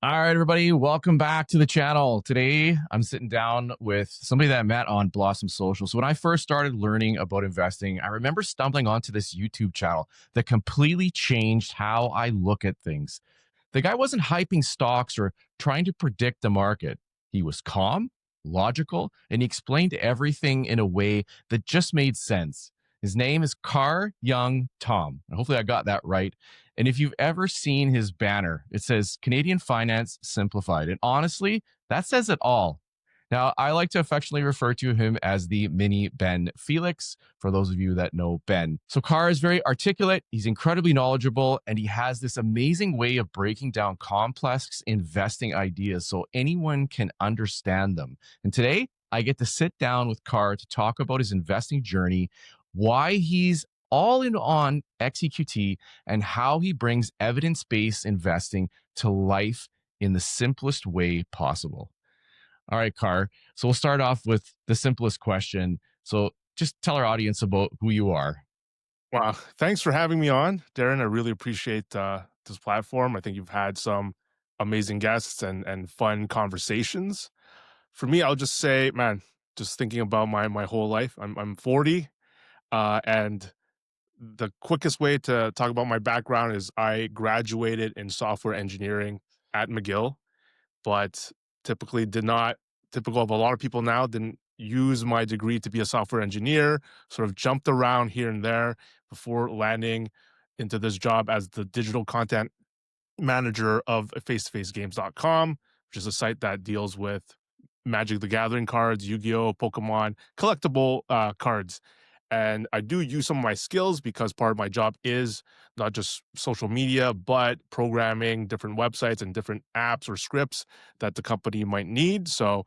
All right, everybody, welcome back to the channel. Today, I'm sitting down with somebody that I met on Blossom Social. So when I first started learning about investing, I remember stumbling onto this YouTube channel that completely changed how I look at things. The guy wasn't hyping stocks or trying to predict the market. He was calm, logical, and he explained everything in a way that just made sense. His name is Car Young Tom. And hopefully I got that right. And if you've ever seen his banner, it says Canadian Finance Simplified. And honestly, that says it all. Now, I like to affectionately refer to him as the mini Ben Felix, for those of you that know Ben. So, Carr is very articulate, he's incredibly knowledgeable, and he has this amazing way of breaking down complex investing ideas so anyone can understand them. And today, I get to sit down with Carr to talk about his investing journey, why he's all in on XEQT, and how he brings evidence based investing to life in the simplest way possible. All right, Car. So we'll start off with the simplest question. So just tell our audience about who you are. Wow. Thanks for having me on, Darren. I really appreciate this platform. I think you've had some amazing guests and fun conversations. For me, I'll just say, man, just thinking about my whole life. I'm 40, and the quickest way to talk about my background is I graduated in software engineering at McGill, but typically did not, typical of a lot of people now, didn't use my degree to be a software engineer, sort of jumped around here and there before landing into this job as the digital content manager of face-to-facegames.com, which is a site that deals with Magic the Gathering cards, Yu-Gi-Oh, Pokemon, collectible cards. And I do use some of my skills because part of my job is not just social media, but programming different websites and different apps or scripts that the company might need. So,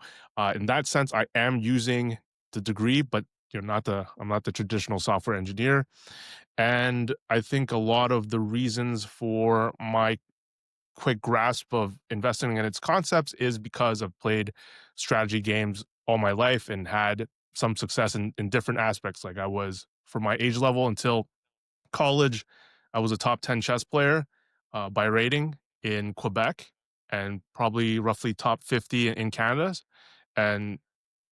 in that sense, I am using the degree, but I'm not the traditional software engineer. And I think a lot of the reasons for my quick grasp of investing in its concepts is because I've played strategy games all my life and had some success in different aspects. Like I was, for my age level until college, I was a top 10 chess player by rating in Quebec and probably roughly top 50 in Canada, and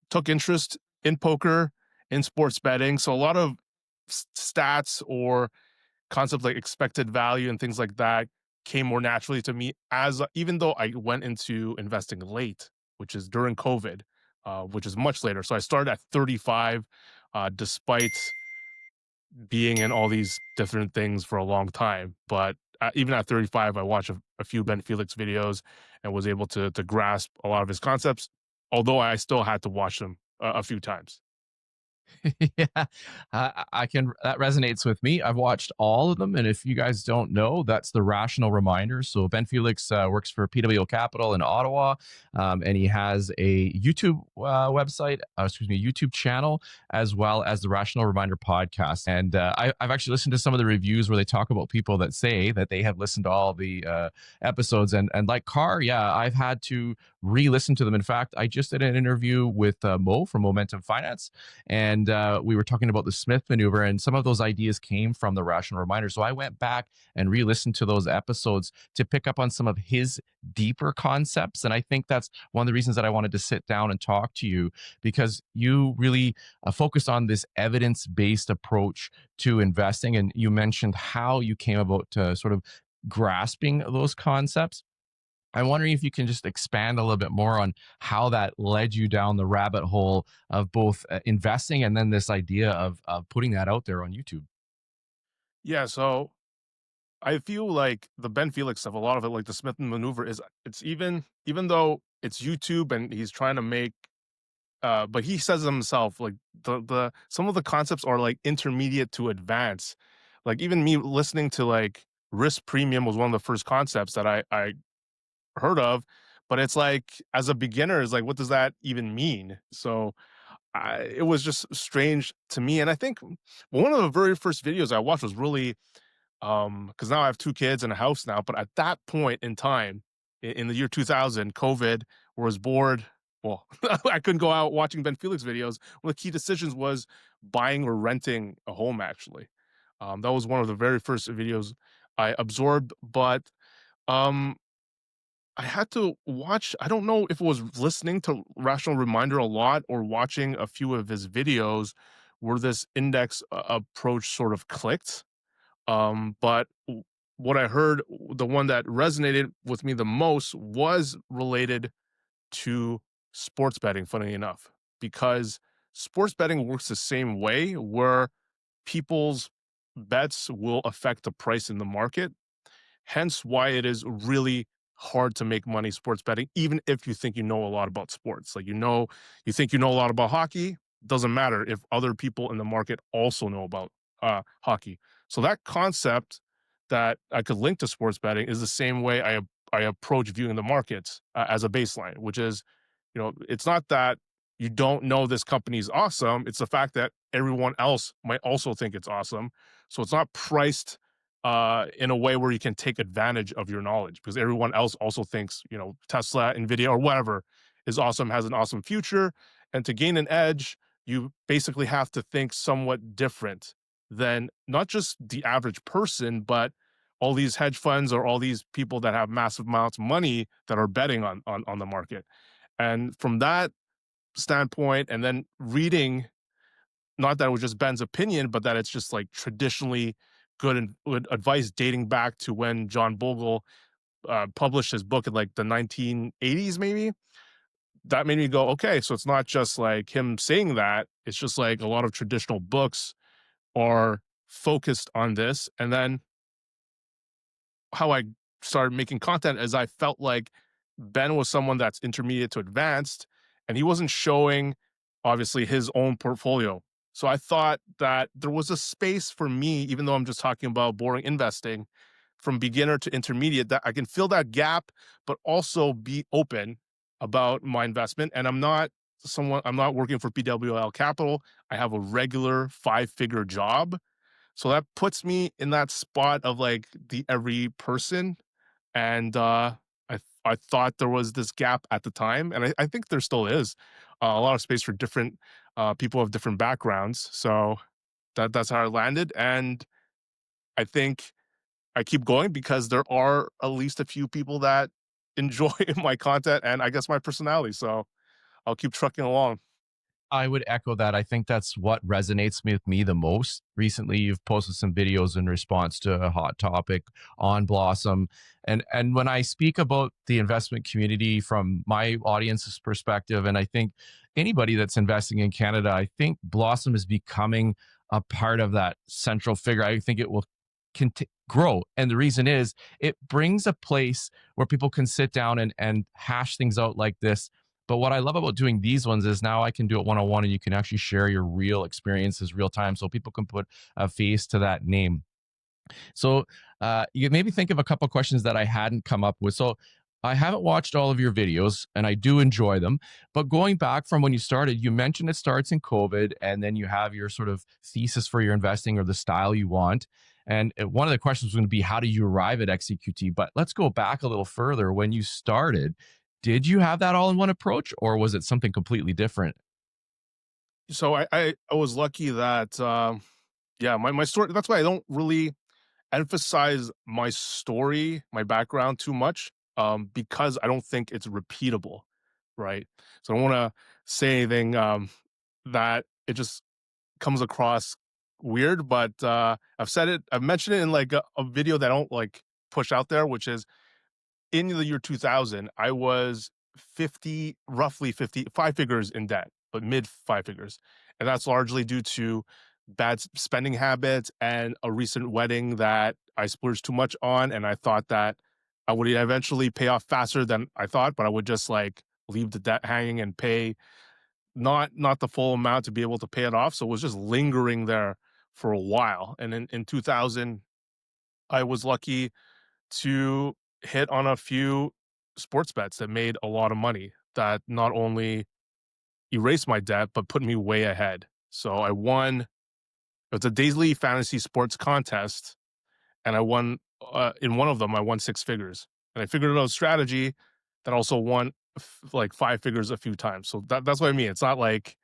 took interest in poker, in sports betting. So a lot of stats or concepts like expected value and things like that came more naturally to me as even though I went into investing late, which is during COVID, which is much later. So I started at 35, despite being in all these different things for a long time. But even at 35, I watched a few Ben Felix videos and was able to grasp a lot of his concepts, although I still had to watch them a few times. Yeah, I can. That resonates with me. I've watched all of them, and if you guys don't know, that's the Rational Reminder. So Ben Felix works for PWO Capital in Ottawa, and he has a YouTube website, excuse me, YouTube channel, as well as the Rational Reminder podcast. And I've actually listened to some of the reviews where they talk about people that say that they have listened to all the episodes, and like Carr, yeah, I've had to re-listen to them. In fact, I just did an interview with Mo from Momentum Finance, and we were talking about the Smith maneuver, and some of those ideas came from the Rational Reminder. So I went back and re-listened to those episodes to pick up on some of his deeper concepts. And I think that's one of the reasons that I wanted to sit down and talk to you, because you really focus on this evidence-based approach to investing, and you mentioned how you came about sort of grasping those concepts. I'm wondering if you can just expand a little bit more on how that led you down the rabbit hole of both investing and then this idea of putting that out there on YouTube. Yeah, so I feel like the Ben Felix stuff, a lot of it, like the Smith maneuver, is it's even though it's YouTube and he's trying to make, but he says himself like the some of the concepts are like intermediate to advanced. Like even me listening to like risk premium was one of the first concepts that I heard of, but it's like as a beginner, is like what does that even mean? So it was just strange to me, and I think one of the very first videos I watched was really because now I have two kids and a house now, but at that point in time, in the year 2000, COVID, was bored. Well, I couldn't go out watching Ben Felix videos. One of the key decisions was buying or renting a home. Actually, that was one of the very first videos I absorbed. But um, I had to watch, I don't know if it was listening to Rational Reminder a lot or watching a few of his videos where this index approach sort of clicked. But what I heard, the one that resonated with me the most was related to sports betting, funnily enough, because sports betting works the same way where people's bets will affect the price in the market. Hence why it is really hard to make money sports betting, even if you think you know a lot about sports. Like, you think you know a lot about hockey, doesn't matter if other people in the market also know about hockey. So that concept that I could link to sports betting is the same way I approach viewing the markets as a baseline, which is, it's not that you don't know this company is awesome. It's the fact that everyone else might also think it's awesome. So it's not priced in a way where you can take advantage of your knowledge because everyone else also thinks, Tesla, Nvidia, or whatever is awesome, has an awesome future. And to gain an edge, you basically have to think somewhat different than not just the average person, but all these hedge funds or all these people that have massive amounts of money that are betting on the market. And from that standpoint, and then reading, not that it was just Ben's opinion, but that it's just like traditionally good and good advice dating back to when John Bogle published his book in like the 1980s, maybe. That made me go, okay, so it's not just like him saying that. It's just like a lot of traditional books are focused on this. And then how I started making content is I felt like Ben was someone that's intermediate to advanced, and he wasn't showing obviously his own portfolio. So I thought that there was a space for me, even though I'm just talking about boring investing from beginner to intermediate, that I can fill that gap, but also be open about my investment. And I'm not working for PWL Capital. I have a regular 5-figure job, so that puts me in that spot of like the every person. And I thought there was this gap at the time, and I think there still is a lot of space for different people of different backgrounds. So that's how I landed, and I think I keep going because there are at least a few people that enjoy my content and I guess my personality. So I'll keep trucking along. I would echo that. I think that's what resonates with me the most. Recently, you've posted some videos in response to a hot topic on Blossom. And when I speak about the investment community from my audience's perspective, and I think anybody that's investing in Canada, I think Blossom is becoming a part of that central figure. I think it will grow. And the reason is it brings a place where people can sit down and hash things out like this. But what I love about doing these ones is now I can do it one on one and you can actually share your real experiences real time so people can put a face to that name. So you maybe think of a couple of questions that I hadn't come up with. So I haven't watched all of your videos and I do enjoy them. But going back from when you started, you mentioned it starts in COVID and then you have your sort of thesis for your investing or the style you want. And one of the questions was going to be, how do you arrive at XEQT? But let's go back a little further. When you started, did you have that all in one approach or was it something completely different? So I was lucky that yeah, my story, that's why I don't really emphasize my story, my background too much, because I don't think it's repeatable, right? So I don't want to say anything that it just comes across weird, but I've mentioned it in like a video that I don't like push out there, which is in the year 2000, I was roughly 50, 5 figures in debt, but mid 5 figures. And that's largely due to bad spending habits and a recent wedding that I splurged too much on. And I thought that I would eventually pay off faster than I thought, but I would just like leave the debt hanging and pay not the full amount to be able to pay it off. So it was just lingering there for a while. And in 2000, I was lucky to hit on a few sports bets that made a lot of money that not only erased my debt, but put me way ahead. So I won, it's a daily fantasy sports contest, and I won in one of them, I won 6 figures. And I figured out a strategy that also won like 5 figures a few times. So that's what I mean. It's not like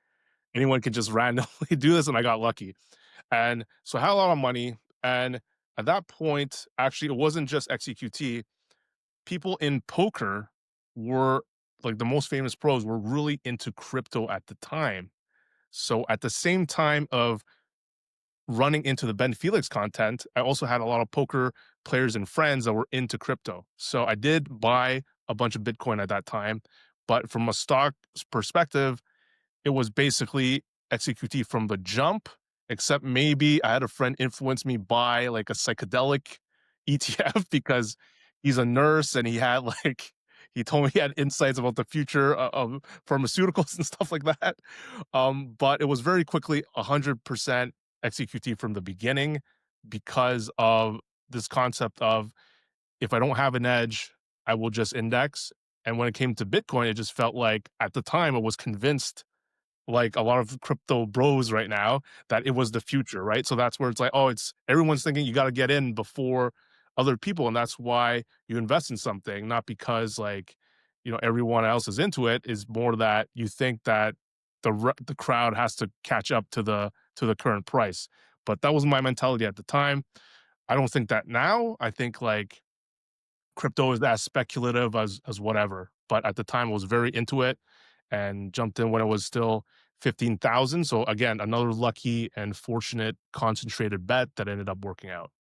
anyone can just randomly do this, and I got lucky. And so I had a lot of money. And at that point, actually, it wasn't just XEQT. people in poker were like the most famous pros were really into crypto at the time. So at the same time of running into the Ben Felix content, I also had a lot of poker players and friends that were into crypto. So I did buy a bunch of Bitcoin at that time. But from a stock perspective, it was basically XEQT from the jump, except maybe I had a friend influence me buy like a psychedelic ETF because he's a nurse and he had like he told me he had insights about the future of pharmaceuticals and stuff like that. But it was very quickly 100% XEQT from the beginning because of this concept of if I don't have an edge, I will just index. And when it came to Bitcoin, it just felt like at the time I was convinced like a lot of crypto bros right now that it was the future, right? So that's where it's like, oh, it's everyone's thinking you got to get in before other people, and that's why you invest in something, not because like everyone else is into it. Is more that you think that the crowd has to catch up to the current price. But that was my mentality at the time. I don't think that now. I think like crypto is as speculative as whatever. But at the time, I was very into it and jumped in when it was still 15,000. So again, another lucky and fortunate concentrated bet that ended up working out.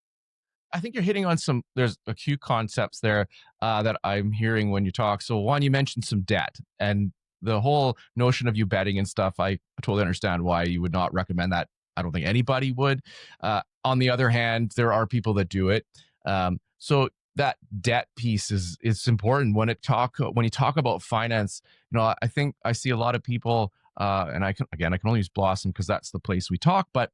I think you're hitting on some. There's a few concepts there that I'm hearing when you talk. So one, you mentioned some debt and the whole notion of you betting and stuff. I totally understand why you would not recommend that. I don't think anybody would. On the other hand, there are people that do it. So that debt piece is important when you talk about finance. I think I see a lot of people, and I can only use Blossom because that's the place we talk. But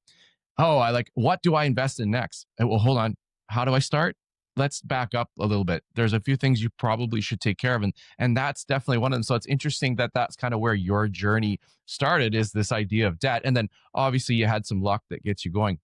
oh, I like, what do I invest in next? Well, hold on, how do I start? Let's back up a little bit. There's a few things you probably should take care of, and that's definitely one of them. So it's interesting that that's kind of where your journey started, is this idea of debt, and then obviously you had some luck that gets you going.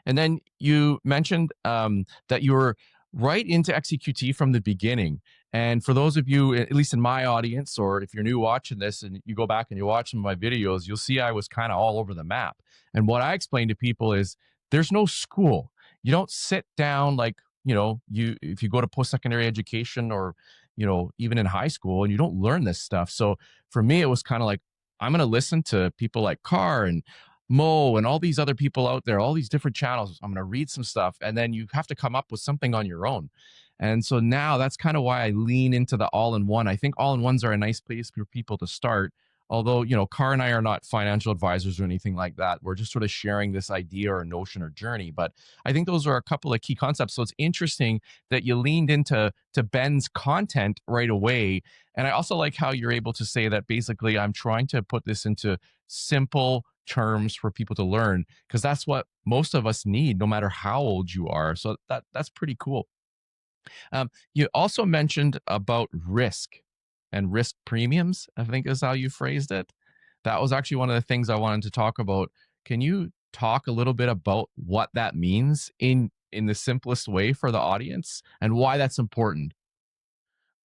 And then you mentioned that you were right into XEQT from the beginning. And for those of you, at least in my audience, or if you're new watching this and you go back and you watch some of my videos, you'll see I was kind of all over the map. And what I explain to people is there's no school. You don't sit down like, if you go to post-secondary education or, even in high school, and you don't learn this stuff. So for me, it was kind of like, I'm going to listen to people like Carr and Mo and all these other people out there, all these different channels. I'm going to read some stuff, and then you have to come up with something on your own. And so now that's kind of why I lean into the all in one. I think all in ones are a nice place for people to start. Although, Carr and I are not financial advisors or anything like that. We're just sort of sharing this idea or notion or journey. But I think those are a couple of key concepts. So it's interesting that you leaned into Ben's content right away. And I also like how you're able to say that basically I'm trying to put this into simple terms for people to learn, because that's what most of us need no matter how old you are. So that's pretty cool. You also mentioned about risk and risk premiums, I think is how you phrased it. That was actually one of the things I wanted to talk about. Can you talk a little bit about what that means in the simplest way for the audience and why that's important?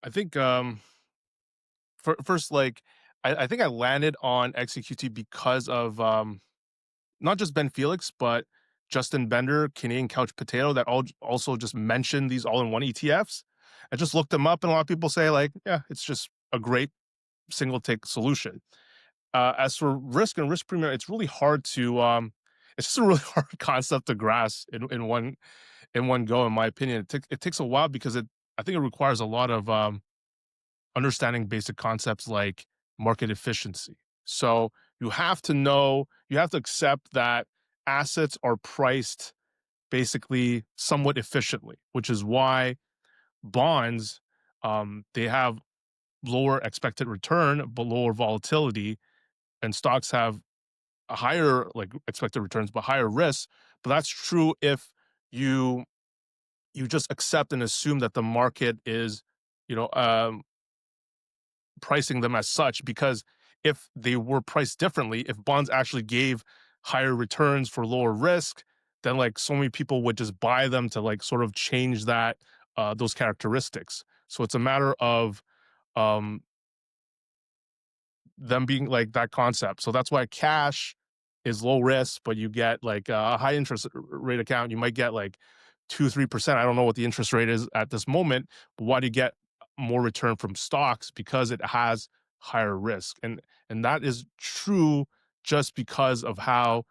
I think first, like I think I landed on XEQT because of not just Ben Felix, but Justin Bender, Canadian Couch Potato, that all also just mentioned these all-in-one ETFs. I just looked them up, and a lot of people say like, yeah, it's just a great single tick solution. As for risk and risk premium, it's really hard to it's just a really hard concept to grasp in one go, in my opinion. It takes a while because I think it requires a lot of understanding basic concepts like market efficiency. So you have to accept that assets are priced basically somewhat efficiently, which is why bonds they have lower expected return but lower volatility, and stocks have a higher like expected returns but higher risk. But that's true if you you just accept and assume that the market is you know um, pricing them as such, because if they were priced differently, if bonds actually gave higher returns for lower risk, then like so many people would just buy them to like sort of change that those characteristics. So it's a matter of um them being like that concept. So that's why cash is low risk, but you get like a high interest rate account, you might get like 2-3%. I don't know what the interest rate is at this moment, but why do you get more return from stocks? Because it has higher risk, and that is true just because of how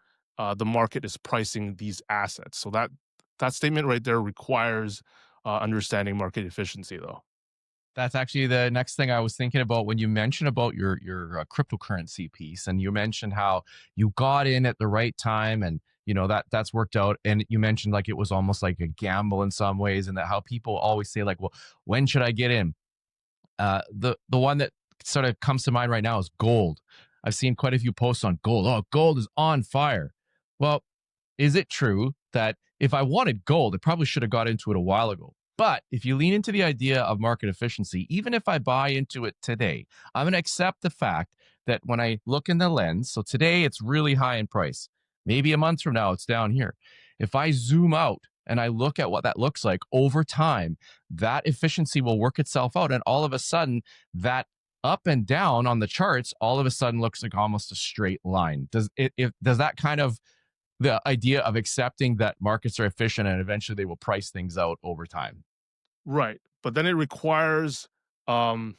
the market is pricing these assets. So that statement right there requires understanding market efficiency, though. That's actually the next thing I was thinking about when you mentioned about your cryptocurrency piece, and you mentioned how you got in at the right time, and that's worked out. And you mentioned like it was almost like a gamble in some ways, and that how people always say like, well, when should I get in? The one that sort of comes to mind right now is gold. I've seen quite a few posts on gold. Oh, gold is on fire. Well, is it true that if I wanted gold, I probably should have got into it a while ago? But if you lean into the idea of market efficiency, even if I buy into it today, I'm going to accept the fact that when I look in the lens, so today it's really high in price. Maybe a month from now, it's down here. If I zoom out and I look at what that looks like over time, that efficiency will work itself out. And all of a sudden, that up and down on the charts all of a sudden looks like almost a straight line. Does that kind of the idea of accepting that markets are efficient and eventually they will price things out over time? Right. But then it requires um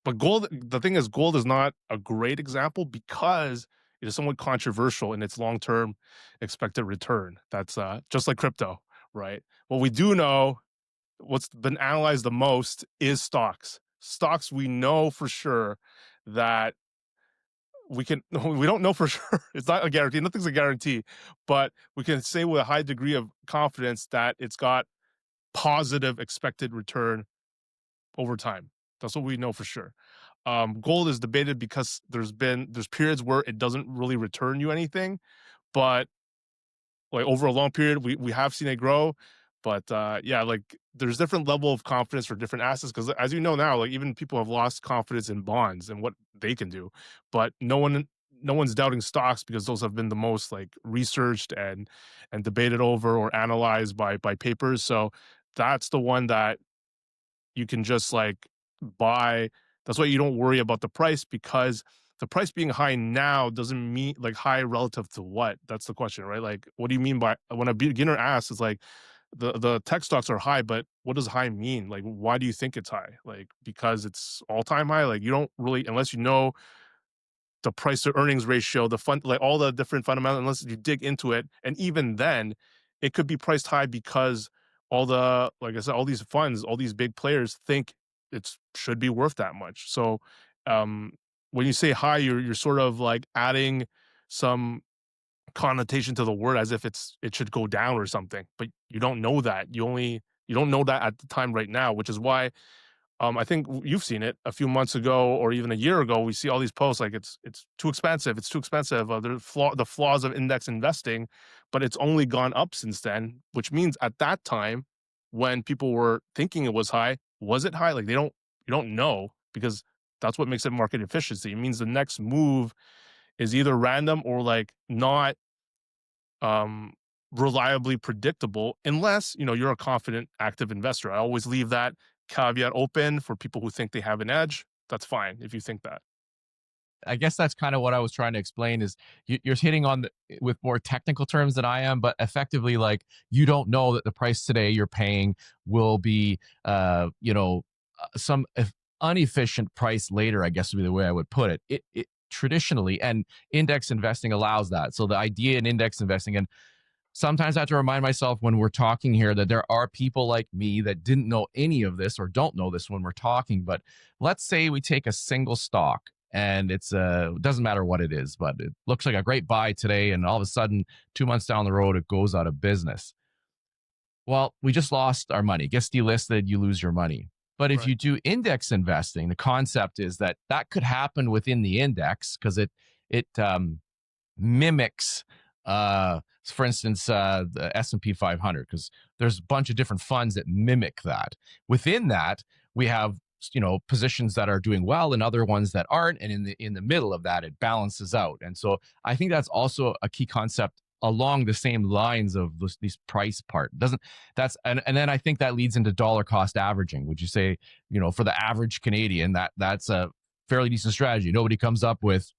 but gold, the thing is gold is not a great example because it is somewhat controversial in its long-term expected return. That's just like crypto, right? What we do know, what's been analyzed the most is stocks. Stocks, we know for sure that we don't know for sure. It's not a guarantee. Nothing's a guarantee, but we can say with a high degree of confidence that it's got positive expected return over time. That's what we know for sure. Gold is debated because there's periods where it doesn't really return you anything, but like over a long period, we have seen it grow. But yeah, like there's different level of confidence for different assets because as you know now, like even people have lost confidence in bonds and what they can do, but no one's doubting stocks because those have been the most like researched and debated over or analyzed by papers. So that's the one that you can just like buy. That's why you don't worry about the price because the price being high now doesn't mean like high relative to what? That's the question, right? Like, what do you mean by when a beginner asks, is like the tech stocks are high, but what does high mean? Like, why do you think it's high? Like, because it's all time high? Like, you don't really, unless you know the price to earnings ratio, the fund, like all the different fundamentals, unless you dig into it. And even then, it could be priced high because like I said, all these funds, all these big players think it should be worth that much. So, um, when you say high, you're sort of like adding some connotation to the word as if it should go down or something, but you don't know that. You don't know that at the time right now, which is why I think you've seen it a few months ago or even a year ago. We see all these posts like it's too expensive. It's too expensive. The flaws of index investing, but it's only gone up since then. Which means at that time, when people were thinking it was it high? Like you don't know because that's what makes it market efficiency. It means the next move is either random or like not um, reliably predictable unless you're a confident active investor. I always leave that caveat open for people who think they have an edge. That's fine if you think that. I guess that's kind of what I was trying to explain is you're hitting on with more technical terms than I am, but effectively, like you don't know that the price today you're paying will be, some inefficient price later. I guess would be the way I would put it. It traditionally and index investing allows that. So the idea in index investing, and sometimes I have to remind myself when we're talking here that there are people like me that didn't know any of this or don't know this when we're talking. But let's say we take a single stock and doesn't matter what it is, but it looks like a great buy today, and all of a sudden 2 months down the road it goes out of business. Well, we just lost our money. It gets delisted, you lose your money. But if Right. you do index investing, the concept is that that could happen within the index because it mimics, for instance, the S&P 500, because there's a bunch of different funds that mimic that. Within that, we have positions that are doing well and other ones that aren't, and in the middle of that, it balances out. And so I think that's also a key concept along the same lines of these price part doesn't that's and then I think that leads into dollar cost averaging. Would you say, for the average Canadian, that's a fairly decent strategy? Nobody comes up with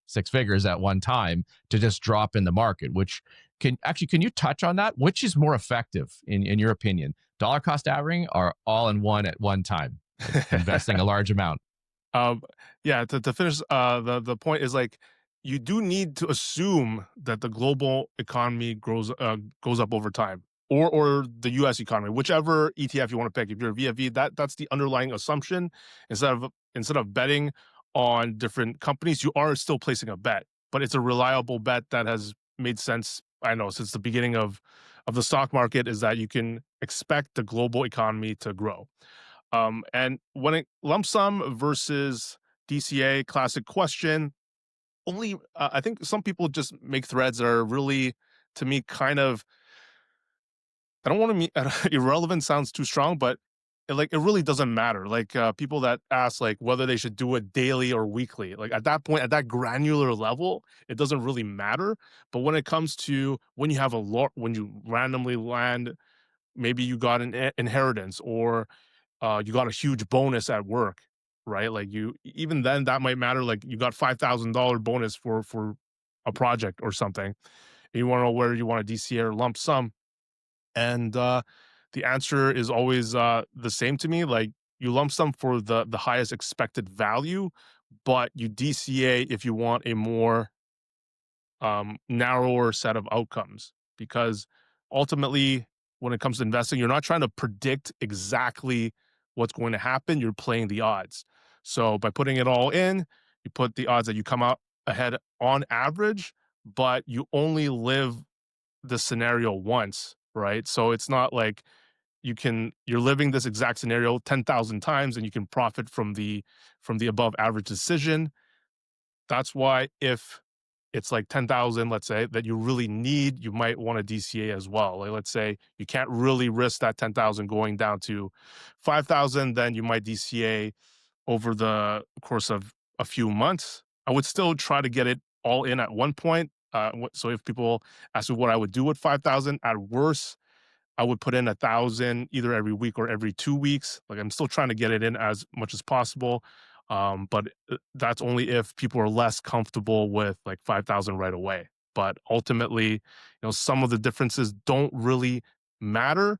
six figures at one time to just drop in the market, which Can you touch on that? Which is more effective in your opinion? Dollar cost averaging or all in one at one time, like investing a large amount? Um, yeah, to finish, the point is like you do need to assume that the global economy goes up over time, or the U.S. economy, whichever ETF you want to pick. If you're a VFE, that's the underlying assumption. Instead of betting on different companies, you are still placing a bet, but it's a reliable bet that has made sense. I know since the beginning of the stock market is that you can expect the global economy to grow. And when it lump sum versus DCA, classic question. Only I think some people just make threads that are really, to me, kind of. I don't want to mean irrelevant sounds too strong, but it really doesn't matter. Like people that ask like whether they should do it daily or weekly. Like at that point, at that granular level, it doesn't really matter. But when it comes to when you have a lot, when you randomly land, maybe you got an inheritance or you got a huge bonus at work, right? Like you even then that might matter. Like you got $5,000 bonus for a project or something. And you want to know where you want a DCA or lump sum, and the answer is always the same to me. Like you lump sum for the highest expected value, but you DCA if you want a more narrower set of outcomes. Because ultimately, when it comes to investing, you're not trying to predict exactly what's going to happen. You're playing the odds. So by putting it all in, you put the odds that you come out ahead on average, but you only live the scenario once, right? So it's not like you're living this exact scenario 10,000 times and you can profit from the above average decision. That's why if it's like 10,000, let's say, that you really need, you might want a DCA as well. Like, let's say you can't really risk that 10,000 going down to 5,000, then you might DCA over the course of a few months. I would still try to get it all in at one point. So if people ask me what I would do with 5,000, at worst, I would put in 1,000 either every week or every 2 weeks. Like I'm still trying to get it in as much as possible. But that's only if people are less comfortable with like 5,000 right away. But ultimately, some of the differences don't really matter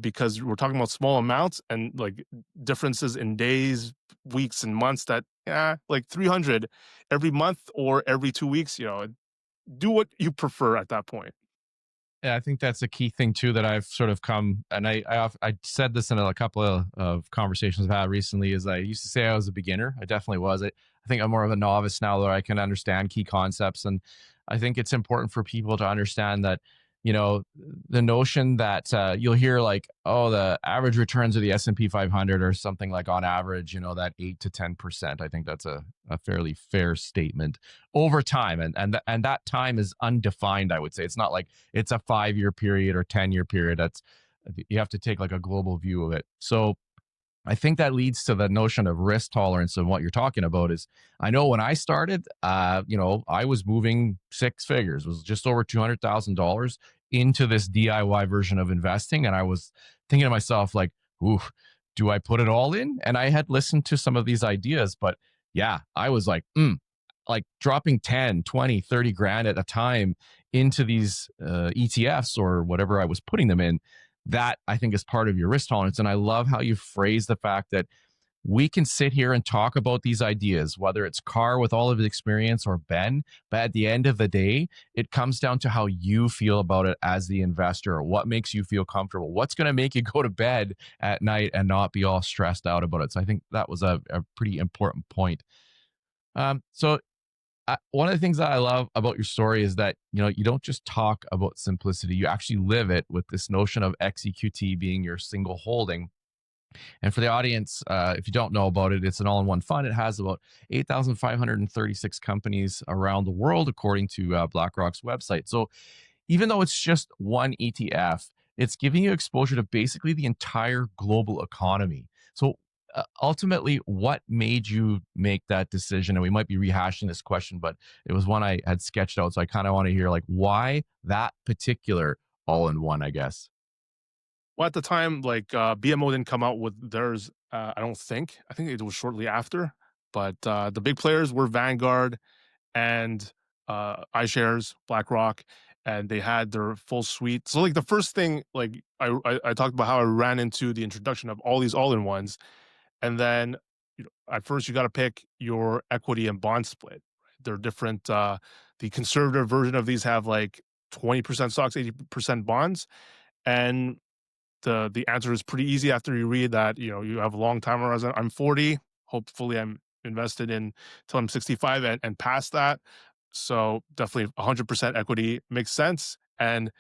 because we're talking about small amounts and like differences in days, weeks, and months that, yeah, like 300 every month or every 2 weeks, do what you prefer at that point. Yeah, I think that's a key thing too that I've sort of come, and I said this in a couple of conversations I've had recently. Is I used to say I was a beginner. I definitely was. I think I'm more of a novice now, that I can understand key concepts, and I think it's important for people to understand that, the notion that you'll hear like, oh, the average returns of the S&P 500 or something like on average, that 8 to 10%. I think that's a fairly fair statement over time, and that time is undefined. I would say it's not like it's a 5 year period or 10 year period. That's, you have to take like a global view of it. So I think that leads to the notion of risk tolerance. And what you're talking about is, I know when I started, I was moving six figures, was just over $200,000 into this DIY version of investing. And I was thinking to myself, like, ooh, do I put it all in? And I had listened to some of these ideas, but yeah, I was like dropping 10, 20, 30 grand at a time into these ETFs or whatever I was putting them in. That I think is part of your risk tolerance. And I love how you phrase the fact that we can sit here and talk about these ideas, whether it's Carr with all of his experience or Ben, but at the end of the day, it comes down to how you feel about it as the investor, what makes you feel comfortable, what's going to make you go to bed at night and not be all stressed out about it. So I think that was a pretty important point. So one of the things that I love about your story is that, you don't just talk about simplicity, you actually live it with this notion of XEQT being your single holding. And for the audience, if you don't know about it, it's an all-in-one fund. It has about 8,536 companies around the world, according to BlackRock's website. So even though it's just one ETF, it's giving you exposure to basically the entire global economy. So ultimately, what made you make that decision? And we might be rehashing this question, but it was one I had sketched out. So I kind of want to hear like why that particular all in one, I guess. Well, at the time, like BMO didn't come out with theirs. I don't think. I think it was shortly after. But the big players were Vanguard and iShares, BlackRock, and they had their full suite. So like the first thing, like I talked about how I ran into the introduction of all these all-in-ones, and then at first you got to pick your equity and bond split. They're different. The conservative version of these have like 20% stocks, 80% bonds, and the answer is pretty easy after you read that. You have a long time horizon. I'm 40. Hopefully, I'm invested in till I'm 65 and past that. So definitely 100% equity makes sense. And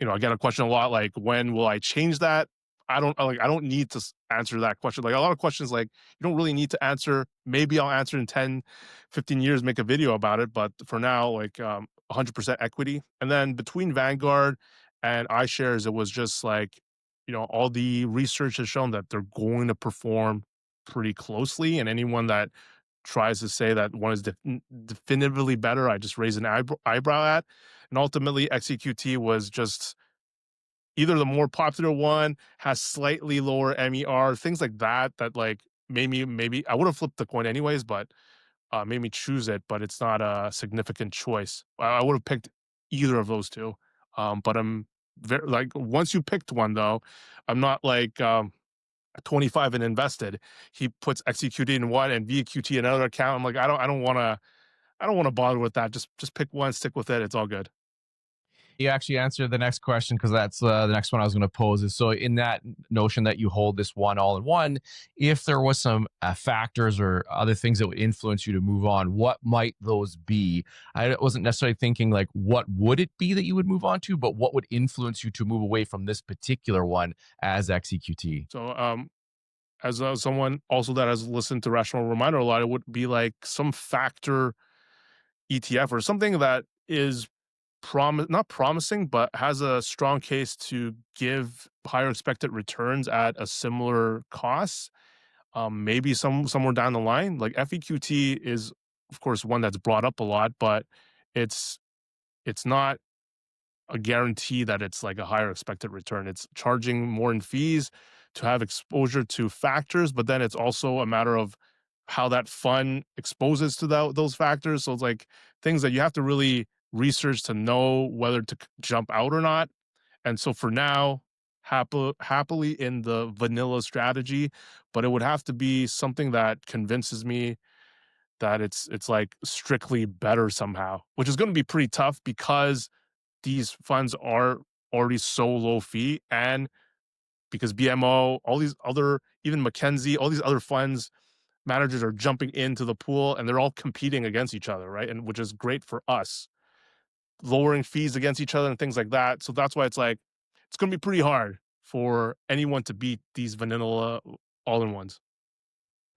I get a question a lot like, when will I change that? I don't need to answer that question. Like a lot of questions, like you don't really need to answer. Maybe I'll answer in 10, 15 years, make a video about it. But for now, like 100% equity. And then between Vanguard and iShares, it was just like, all the research has shown that they're going to perform pretty closely. And anyone that tries to say that one is definitively better, I just raise an eyebrow at. And ultimately, XEQT was just either the more popular one, has slightly lower MER, things like that. That like maybe I would have flipped the coin anyways, but made me choose it. But it's not a significant choice. I would have picked either of those two. But I'm very like, once you picked one though, I'm not like 25 and invested. He puts XEQT in one and VQT in another account. I'm like, I don't want to bother with that. Just pick one, stick with it. It's all good. You actually answered the next question, because that's the next one I was going to pose. Is so in that notion that you hold this one all in one, if there was some factors or other things that would influence you to move on, what might those be? I wasn't necessarily thinking like what would it be that you would move on to, but what would influence you to move away from this particular one as XEQT? So as someone also that has listened to Rational Reminder a lot, it would be like some factor ETF or something that is not promising, but has a strong case to give higher expected returns at a similar cost. Maybe somewhere down the line, like FEQT is of course one that's brought up a lot, but it's it's not a guarantee that it's like a higher expected return. It's charging more in fees to have exposure to factors, but then it's also a matter of how that fund exposes to those factors. So it's like things that you have to really research to know whether to jump out or not. And so for now, happily in the vanilla strategy, but it would have to be something that convinces me that it's like strictly better somehow, which is going to be pretty tough because these funds are already so low fee, and because BMO, all these other, even Mackenzie, all these other funds managers are jumping into the pool and they're all competing against each other, right? And which is great for us, lowering fees against each other and things like that. So that's why it's like it's going to be pretty hard for anyone to beat these vanilla all-in-ones.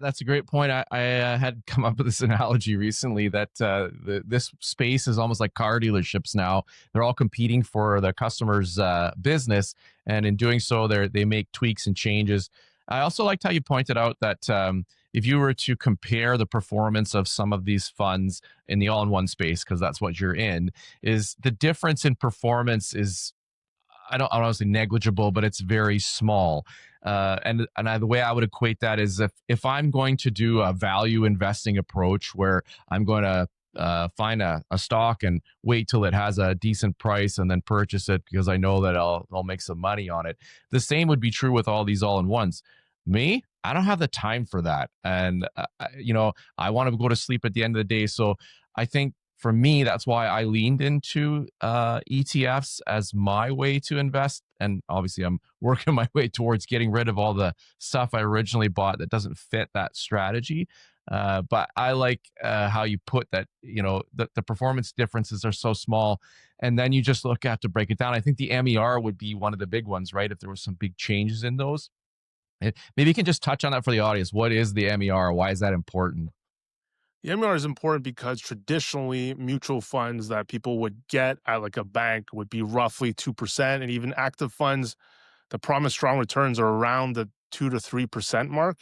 That's a great point. I had come up with this analogy recently that this space is almost like car dealerships now. They're all competing for the customer's business, and in doing so, they make tweaks and changes. I also liked how you pointed out that if you were to compare the performance of some of these funds in the all-in-one space, because that's what you're in, is the difference in performance is I don't want to say negligible, but it's very small. The way I would equate that is if I'm going to do a value investing approach where I'm going to find a stock and wait till it has a decent price and then purchase it because I know that I'll make some money on it. The same would be true with all these all in ones. Me, I don't have the time for that, and I want to go to sleep at the end of the day. So I think for me, that's why I leaned into ETFs as my way to invest. And obviously, I'm working my way towards getting rid of all the stuff I originally bought that doesn't fit that strategy. But I like how you put that, the performance differences are so small. And then you just look at to break it down. I think the MER would be one of the big ones, right? If there was some big changes in those. Maybe you can just touch on that for the audience. What is the MER? Why is that important? The MER is important because traditionally mutual funds that people would get at like a bank would be roughly 2%, and even active funds that promise strong returns are around the 2 to 3% mark.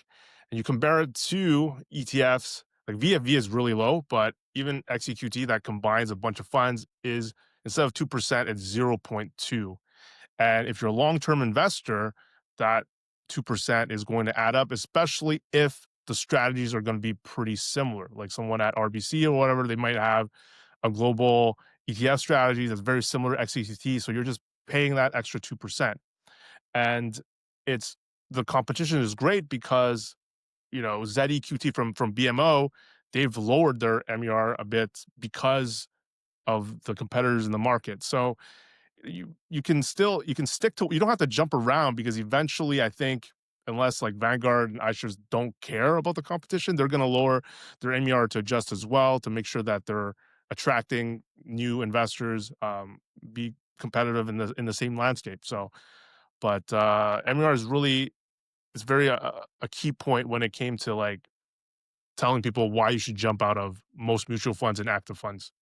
And you compare it to ETFs, like VFV is really low, but even XEQT that combines a bunch of funds is, instead of 2%, it's 0.2. And if you're a long-term investor, that 2% is going to add up, especially if the strategies are going to be pretty similar. Like someone at RBC or whatever, they might have a global ETF strategy that's very similar to XEQT. So you're just paying that extra 2%. And it's the competition is great because, ZEQT from BMO, they've lowered their MER a bit because of the competitors in the market. So you can stick to, you don't have to jump around, because eventually I think, unless like Vanguard and iShares don't care about the competition, they're going to lower their MER to adjust as well, to make sure that they're attracting new investors, be competitive in the same landscape. So, but MER is really, it's very a key point when it came to like telling people why you should jump out of most mutual funds and active funds.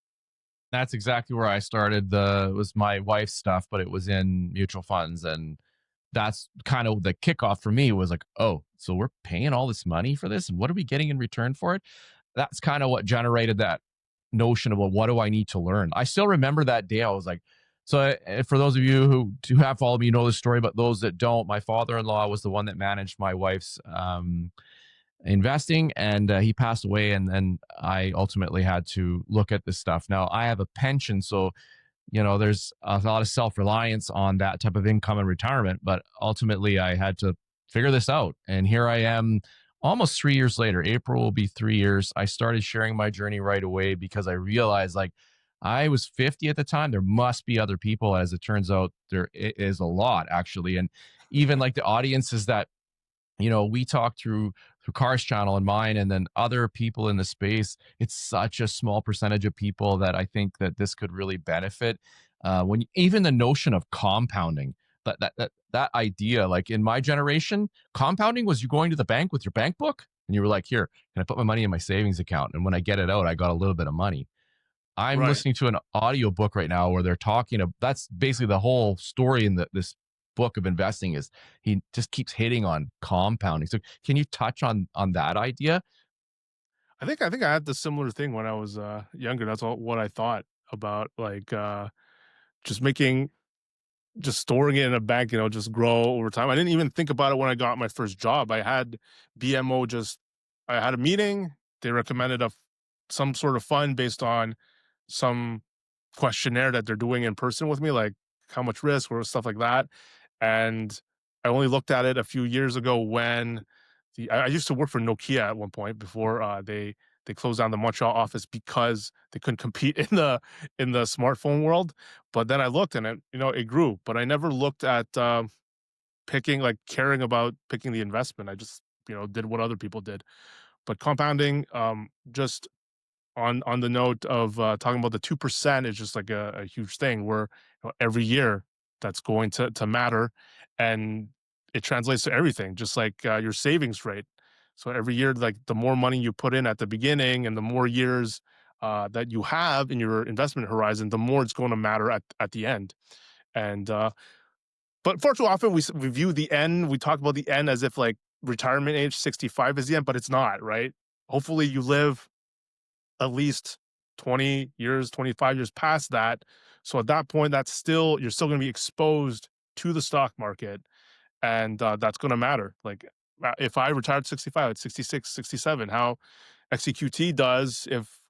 That's exactly where I started. The was my wife's stuff, but it was in mutual funds, and that's kind of the kickoff for me. Was like, oh, so we're paying all this money for this, and what are we getting in return for it? That's kind of what generated that notion of, well, what do I need to learn? I still remember that day. I was like, so for those of you who do have followed me, you know the story, but those that don't, my father-in-law was the one that managed my wife's investing, and he passed away, and then I ultimately had to look at this stuff. Now I have a pension, so there's a lot of self-reliance on that type of income in retirement, but ultimately I had to figure this out, and here I am almost 3 years later. April will be 3 years. I started sharing my journey right away because I realized, like, I was 50 at the time. There must be other people. As it turns out, there is a lot, actually. And even like the audiences that we talk through Cars channel and mine, and then other people in the space. It's such a small percentage of people that I think that this could really benefit. Even the notion of compounding, that idea, like in my generation, compounding was you going to the bank with your bank book and you were like, here, can I put my money in my savings account? And when I get it out, I got a little bit of money. I'm Right. listening to an audio book right now where they're talking of, that's basically the whole story in this book of investing, is he just keeps hitting on compounding. So can you touch on that idea? I think I had the similar thing when I was younger. That's all what I thought about, like just making, just storing it in a bank, just grow over time. I didn't even think about it when I got my first job. I had BMO just, I had a meeting. They recommended some sort of fund based on some questionnaire that they're doing in person with me, like how much risk or stuff like that. And I only looked at it a few years ago when I used to work for Nokia at one point before they closed down the Montreal office because they couldn't compete in the smartphone world. But then I looked, and it grew. But I never looked at picking, like caring about picking the investment. I just did what other people did. But compounding, just on the note of talking about the 2%, is just like a huge thing where every year that's going to matter, and it translates to everything, just like your savings rate. So every year, like the more money you put in at the beginning and the more years that you have in your investment horizon, the more it's going to matter at the end. And but far too often we view the end, we talk about the end as if like retirement age 65 is the end, but it's not, right? Hopefully you live at least 20 years, 25 years past that. So at that point, you're still going to be exposed to the stock market, and that's going to matter. Like if I retired at 65, at 66, 67, how XEQT does, if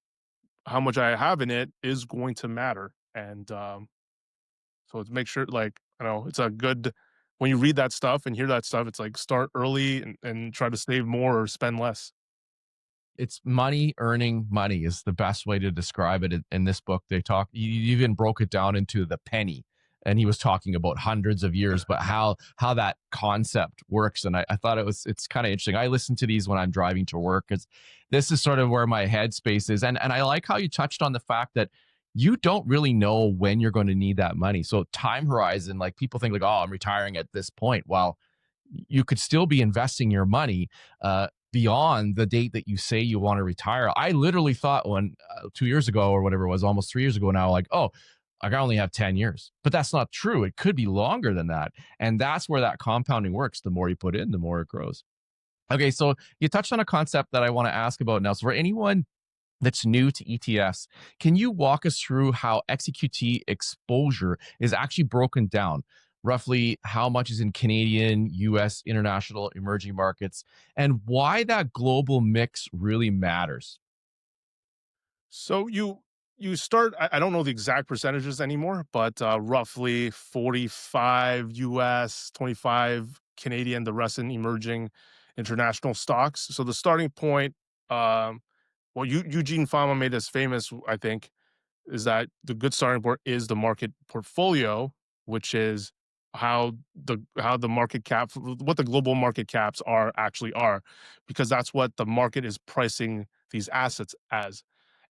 how much I have in it is going to matter. And so to make sure, like, I know it's a good, when you read that stuff and hear that stuff, it's like start early and try to save more or spend less. It's money earning money is the best way to describe it. In this book, they talk, you even broke it down into the penny, and he was talking about hundreds of years, but how that concept works. And I thought it's kind of interesting. I listen to these when I'm driving to work, because this is sort of where my headspace is. And I like how you touched on the fact that you don't really know when you're going to need that money. So time horizon, like people think like, oh, I'm retiring at this point. Well, you could still be investing your money beyond the date that you say you want to retire. I literally thought, when 2 years ago or whatever it was, almost 3 years ago now, like, oh, I only have 10 years. But that's not true. It could be longer than that. And that's where that compounding works. The more you put in, the more it grows. Okay, so you touched on a concept that I want to ask about now. So for anyone that's new to ETFs, can you walk us through how XEQT exposure is actually broken down? Roughly how much is in Canadian, US, international, emerging markets, and why that global mix really matters? So you start, I don't know the exact percentages anymore, but roughly 45 US, 25 Canadian, the rest in emerging international stocks. So the starting point, um, well, Eugene Fama made this famous, I think, is that the good starting point is the market portfolio, which is how the market cap, what the global market caps are, because that's what the market is pricing these assets as,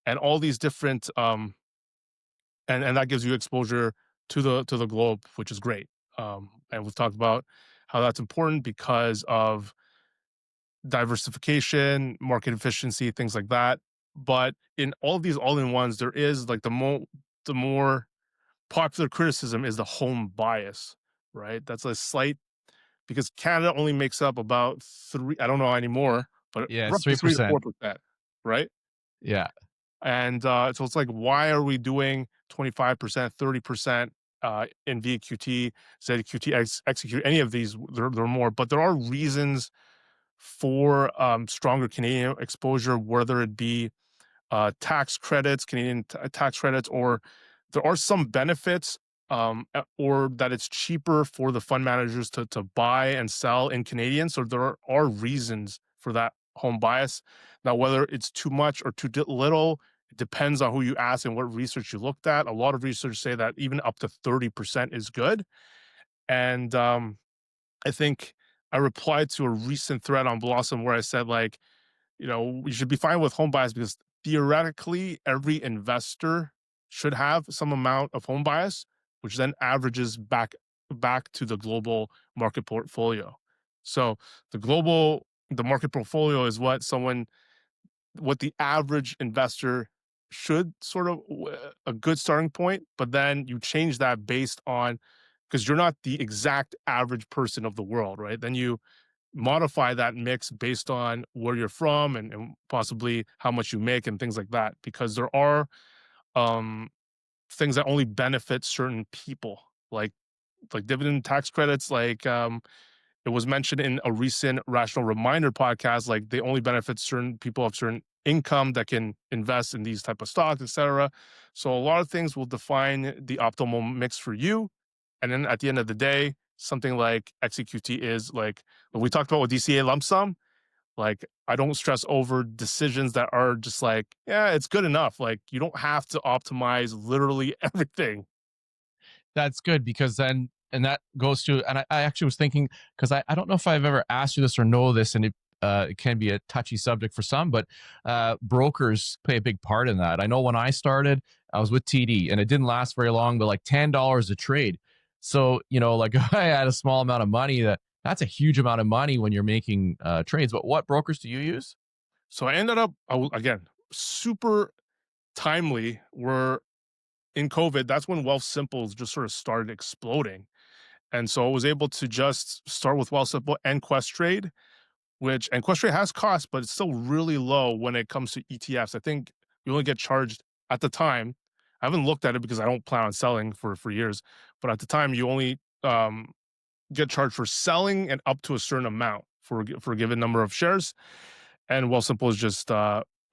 and all these different and that gives you exposure to the globe, which is great. And we've talked about how that's important because of diversification, market efficiency, things like that. But in all of these all-in-ones, there is like the more popular criticism is the home bias, right? That's a slight, because Canada only makes up about three, I don't know anymore, but Yeah, it's roughly 3 to 3%. 4%, right? Yeah. And so it's like, why are we doing 25%, 30% in VQT, ZQT, execute any of these? There are more, but there are reasons for stronger Canadian exposure, whether it be tax credits, Canadian tax credits, or there are some benefits, or that it's cheaper for the fund managers to buy and sell in Canadian. So there are reasons for that home bias. Now, whether it's too much or too little, it depends on who you ask and what research you looked at. A lot of research say that even up to 30% is good. And I think I replied to a recent thread on Blossom where I said, like, you should be fine with home bias because theoretically every investor should have some amount of home bias, which then averages back to the global market portfolio. So the market portfolio is what the average investor should sort of a good starting point, but then you change that based on, because you're not the exact average person of the world, right? Then you modify that mix based on where you're from and possibly how much you make and things like that, because there are um things that only benefit certain people, like dividend tax credits, like it was mentioned in a recent Rational Reminder podcast, like they only benefit certain people of certain income that can invest in these type of stocks, etc. So a lot of things will define the optimal mix for you. And then at the end of the day, something like XEQT is like what we talked about with DCA lump sum. Like, I don't stress over decisions that are just like, yeah, it's good enough. Like, you don't have to optimize literally everything. That's good because then, and that goes to, and I actually was thinking, because I don't know if I've ever asked you this or know this, and it can be a touchy subject for some, but brokers play a big part in that. I know when I started, I was with TD and it didn't last very long, but like $10 a trade. So, like I had a small amount of money that's a huge amount of money when you're making trades. But what brokers do you use? So I ended up, again, super timely. We're in COVID. That's when Wealthsimple just sort of started exploding. And so I was able to just start with Wealthsimple and Questrade, and Questrade has costs, but it's still really low when it comes to ETFs. I think you only get charged at the time. I haven't looked at it because I don't plan on selling for years, but at the time you only get charged for selling and up to a certain amount for a given number of shares. And Wealthsimple is just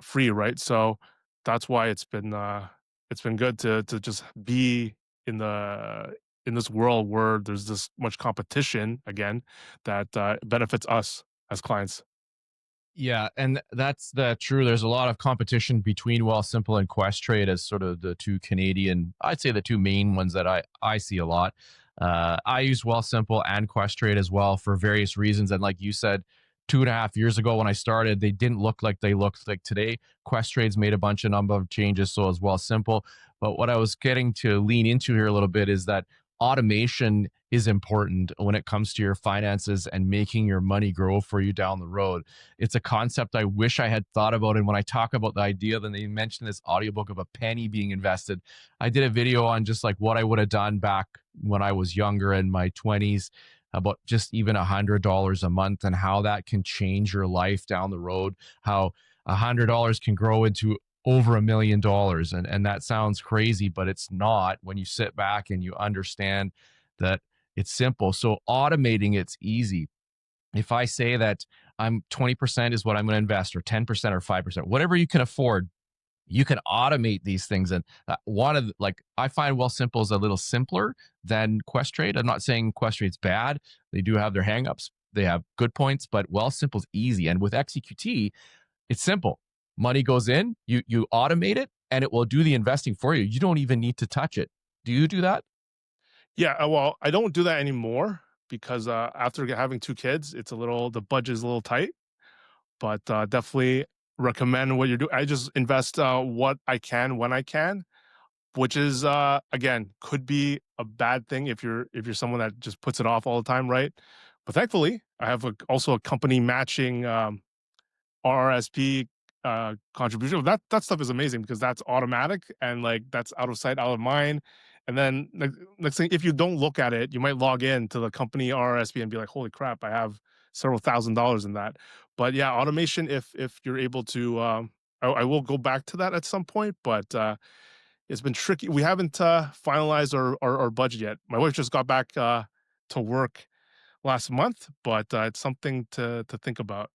free, right? So that's why it's been good to just be in the in this world where there's this much competition again that benefits us as clients. Yeah, and that's the true. There's a lot of competition between Wealthsimple and Questrade as sort of the two Canadian, I'd say the two main ones that I see a lot. I use Wealthsimple and Questrade as well for various reasons. And like you said, 2.5 years ago when I started, they didn't look like they looked like today. Questrade's made a bunch of number of changes, so as Wealthsimple. But what I was getting to lean into here a little bit is that automation is important when it comes to your finances and making your money grow for you down the road. It's a concept I wish I had thought about. And when I talk about the idea, then they mentioned this audiobook of a penny being invested. I did a video on just like what I would have done back when I was younger in my 20s, about just even $100 a month and how that can change your life down the road, how $100 can grow into over $1 million. And that sounds crazy, but it's not when you sit back and you understand that it's simple. So automating it's easy. If I say that I'm 20% is what I'm going to invest, or 10% or 5%, whatever you can afford, you can automate these things. And one of like, I find Wealthsimple is a little simpler than Questrade. I'm not saying Questrade's bad. They do have their hangups. They have good points, but Wealthsimple's easy. And with XEQT, it's simple. Money goes in, you automate it, and it will do the investing for you. You don't even need to touch it. Do you do that? Yeah, well, I don't do that anymore because after having two kids, the budget is a little tight. But definitely recommend what you're doing. I just invest what I can when I can, which is again could be a bad thing if you're someone that just puts it off all the time, right? But thankfully, I have also a company matching RRSP contribution. That stuff is amazing because that's automatic and like that's out of sight, out of mind. And then next thing, if you don't look at it, you might log in to the company RRSP and be like, "Holy crap, I have several $1,000s in that." But yeah, automation. If you're able to, I will go back to that at some point. But it's been tricky. We haven't finalized our budget yet. My wife just got back to work last month, but it's something to think about.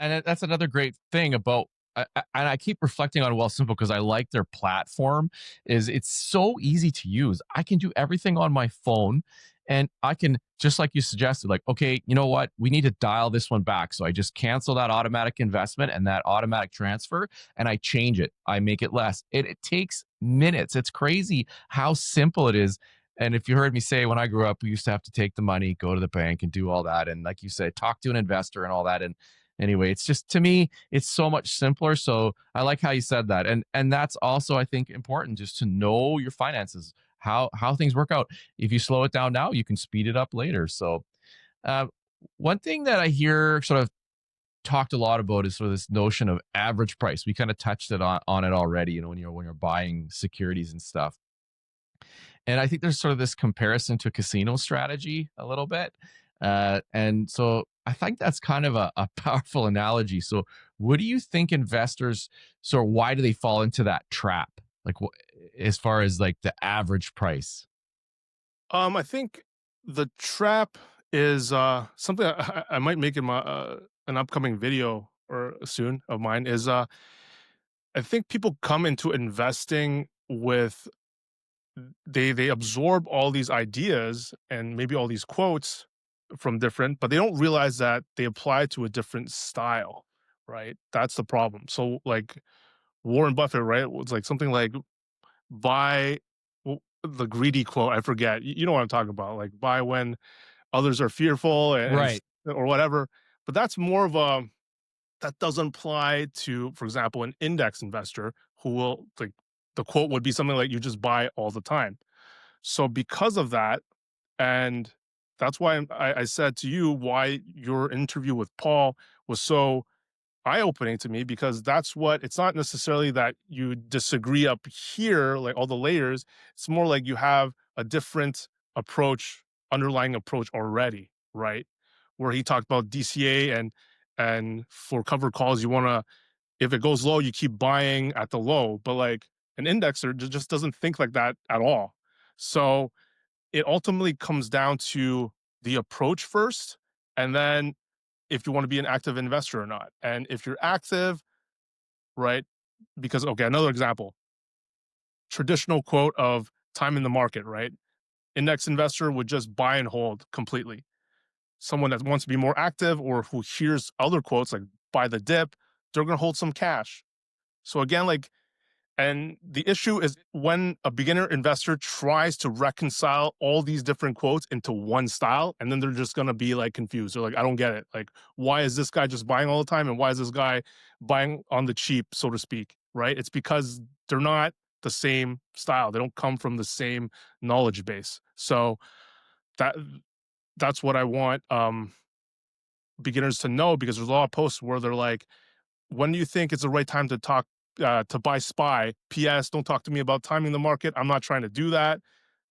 And that's another great thing about and I keep reflecting on Wealthsimple because I like their platform is it's so easy to use. I can do everything on my phone and I can just like you suggested like okay, you know what? We need to dial this one back. So I just cancel that automatic investment and that automatic transfer and I change it. I make it less. It takes minutes. It's crazy how simple it is. And if you heard me say when I grew up, we used to have to take the money, go to the bank and do all that. And like you said, talk to an investor and all that. And anyway, it's just to me it's so much simpler. So I like how you said that. And that's also I think important just to know your finances, how things work out. If you slow it down now, you can speed it up later. So uh, one thing that I hear sort of talked a lot about is sort of this notion of average price. We kind of touched on it already, you know, when you're buying securities and stuff. And I think there's sort of this comparison to a casino strategy a little bit. And so I think that's kind of a powerful analogy. So, what do you think investors, so why do they fall into that trap? Like, as far as like the average price? I think the trap is something I might make in my an upcoming video or soon of mine is I think people come into investing with they absorb all these ideas and maybe all these quotes from different, but they don't realize that they apply to a different style, right? That's the problem. So like Warren Buffett, right? It's like something like buy the greedy quote. I forget. You know what I'm talking about? Like buy when others are fearful Right. or whatever. But that's more of a that doesn't apply to, for example, an index investor who will like the quote would be something like you just buy all the time. So because of that, and that's why I said to you why your interview with Paul was so eye-opening to me because that's what it's not necessarily that you disagree up here, like all the layers. It's more like you have a different approach, underlying approach already, right? Where he talked about DCA and for cover calls, you want to if it goes low, you keep buying at the low. But like an indexer just doesn't think like that at all. So it ultimately comes down to the approach first, and then if you want to be an active investor or not. And if you're active, right? Because, okay, another example traditional quote of time in the market, right? Index investor would just buy and hold completely. Someone that wants to be more active or who hears other quotes like buy the dip, they're going to hold some cash. So, again, like and the issue is when a beginner investor tries to reconcile all these different quotes into one style, and then they're just going to be like confused. They're like, I don't get it. Like, why is this guy just buying all the time? And why is this guy buying on the cheap, so to speak? Right? It's because they're not the same style. They don't come from the same knowledge base. So that that's what I want beginners to know because there's a lot of posts where they're like, when do you think it's the right time to talk to buy SPY? PS, don't talk to me about timing the market. I'm not trying to do that.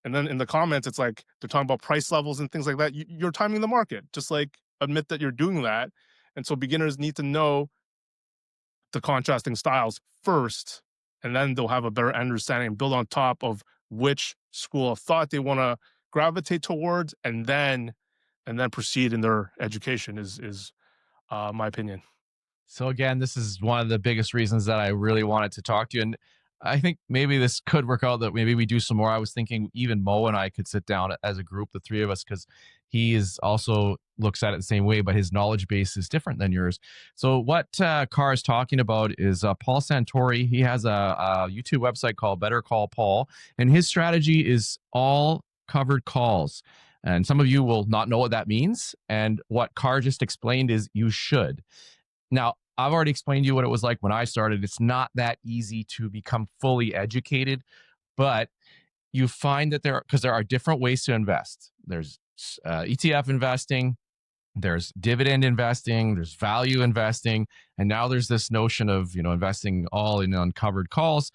And then in the comments, it's like they're talking about price levels and things like that. You're timing the market. Just like admit that you're doing that. And so beginners need to know the contrasting styles first, and then they'll have a better understanding and build on top of which school of thought they want to gravitate towards, and then proceed in their education is my opinion. So again, this is one of the biggest reasons that I really wanted to talk to you. And I think maybe this could work out that maybe we do some more. I was thinking even Mo and I could sit down as a group, the three of us, because he is also looks at it the same way, but his knowledge base is different than yours. So what Carr is talking about is Paul Santori. He has a YouTube website called Better Call Paul, and his strategy is all covered calls. And some of you will not know what that means. And what Carr just explained is you should. Now, I've already explained to you what it was like when I started. It's not that easy to become fully educated, but you find that because there are different ways to invest. There's ETF investing, there's dividend investing, there's value investing, and now there's this notion of investing all in uncovered calls.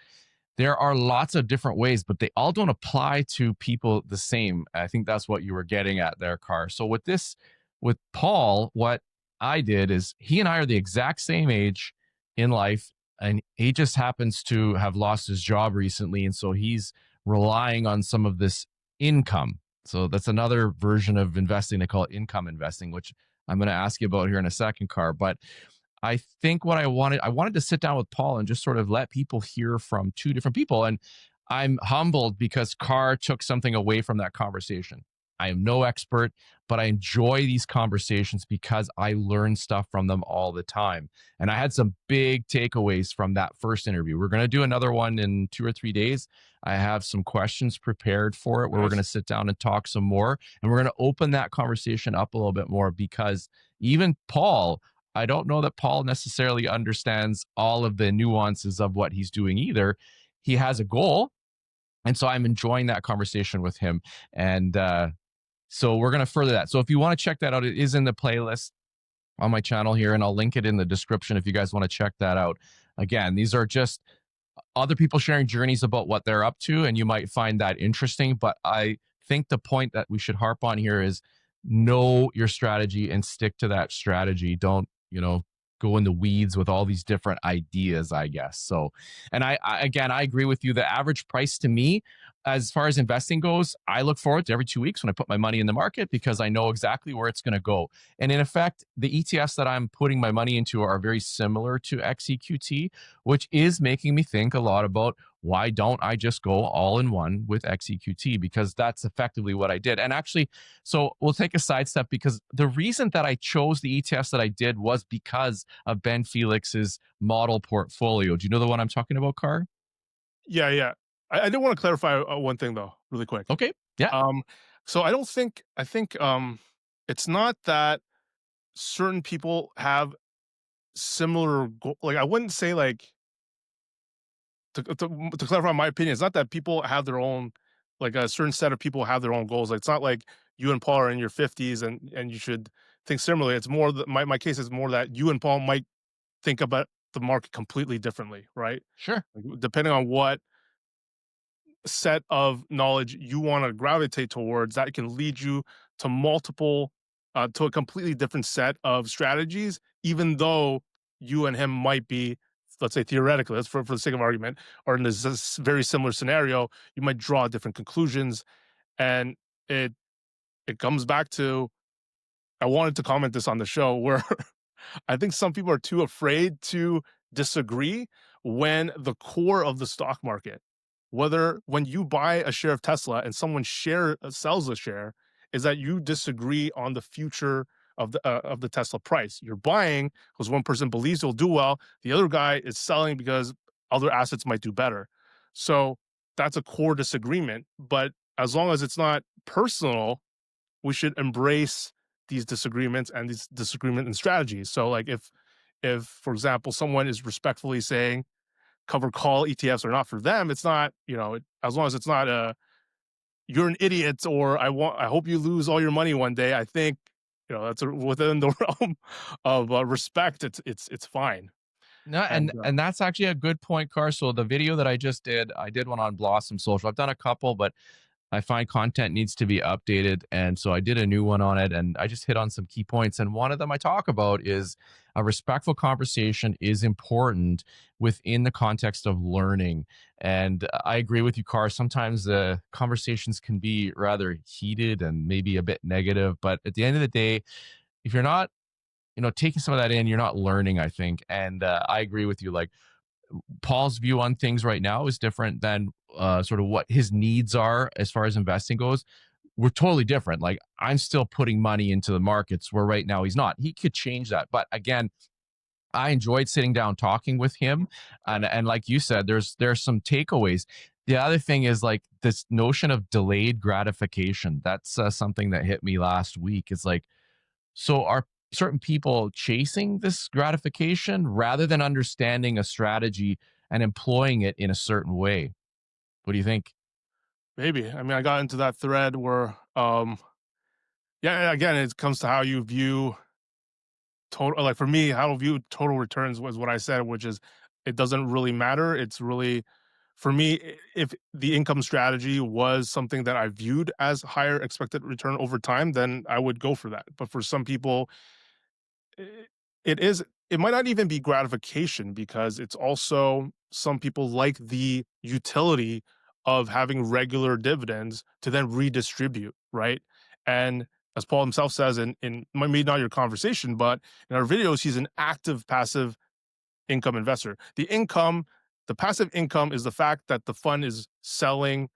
There are lots of different ways, but they all don't apply to people the same. I think that's what you were getting at there, Carr. So with Paul, what I did is he and I are the exact same age in life, and he just happens to have lost his job recently, and so he's relying on some of this income. So that's another version of investing. They call it income investing, which I'm going to ask you about here in a second, Carr. But I think what I wanted to sit down with Paul and just sort of let people hear from two different people. And I'm humbled because Carr took something away from that conversation. I am no expert, but I enjoy these conversations because I learn stuff from them all the time. And I had some big takeaways from that first interview. We're going to do another one in 2 or 3 days. I have some questions prepared for it where we're going to Nice. sit down and talk some more. And we're going to open that conversation up a little bit more because even Paul, I don't know that Paul necessarily understands all of the nuances of what he's doing either. He has a goal. And so I'm enjoying that conversation with him. And so we're going to further that. So if you want to check that out, it is in the playlist on my channel here, and I'll link it in the description if you guys want to check that out. Again, these are just other people sharing journeys about what they're up to, and you might find that interesting. But I think the point that we should harp on here is know your strategy and stick to that strategy. Don't, go in the weeds with all these different ideas, I guess. So, and again, I agree with you. The average price to me, as far as investing goes, I look forward to every 2 weeks when I put my money in the market because I know exactly where it's going to go. And in effect, the ETFs that I'm putting my money into are very similar to XEQT, which is making me think a lot about why don't I just go all in one with XEQT? Because that's effectively what I did. And actually, so we'll take a sidestep because the reason that I chose the ETFs that I did was because of Ben Felix's model portfolio. Do you know the one I'm talking about, Carr? Yeah, yeah. I did want to clarify one thing though, really quick. Okay. Yeah. Um, so I think it's not that certain people have similar like I wouldn't say like to clarify my opinion, it's not that people have their own like a certain set of people have their own goals. Like it's not like you and Paul are in your 50s and you should think similarly. It's more that my case is more that you and Paul might think about the market completely differently, right? Sure. Like, depending on what set of knowledge you want to gravitate towards, that can lead you to multiple to a completely different set of strategies, even though you and him might be, let's say theoretically, let's for the sake of argument, or in this very similar scenario, you might draw different conclusions. And it comes back to, I wanted to comment this on the show where I think some people are too afraid to disagree when the core of the stock market, whether when you buy a share of Tesla and someone sells a share, is that you disagree on the future of the Tesla price. You're buying because one person believes it'll do well, the other guy is selling because other assets might do better. So that's a core disagreement. But as long as it's not personal, we should embrace these disagreements and these disagreement and strategies. So like if for example someone is respectfully saying cover call ETFs are not for them, it's not, as long as it's not a you're an idiot or I hope you lose all your money one day. I think that's within the realm of respect. It's fine. No, And and that's actually a good point, Carr. So the video that I did one on Blossom Social. I've done a couple, but I find content needs to be updated. And so I did a new one on it and I just hit on some key points. And one of them I talk about is a respectful conversation is important within the context of learning. And I agree with you, Carr. Sometimes the conversations can be rather heated and maybe a bit negative. But at the end of the day, if you're not taking some of that in, you're not learning, I think. And I agree with you. Like, Paul's view on things right now is different than sort of what his needs are as far as investing goes. We're totally different. Like, I'm still putting money into the markets where right now he's not. He could change that. But again, I enjoyed sitting down talking with him, and like you said, there's some takeaways. The other thing is like this notion of delayed gratification. That's something that hit me last week. It's like, so are certain people chasing this gratification rather than understanding a strategy and employing it in a certain way? What do you think? Maybe. I mean, I got into that thread where, yeah, again, it comes to how you view total. Like for me, how to view total returns was what I said, which is it doesn't really matter. It's really, for me, if the income strategy was something that I viewed as higher expected return over time, then I would go for that. But for some people, I it is, it might not even be gratification because it's also some people like the utility of having regular dividends to then redistribute, right? And as Paul himself says in maybe not your conversation, but in our videos, he's an active passive income investor. The passive income is the fact that the fund is selling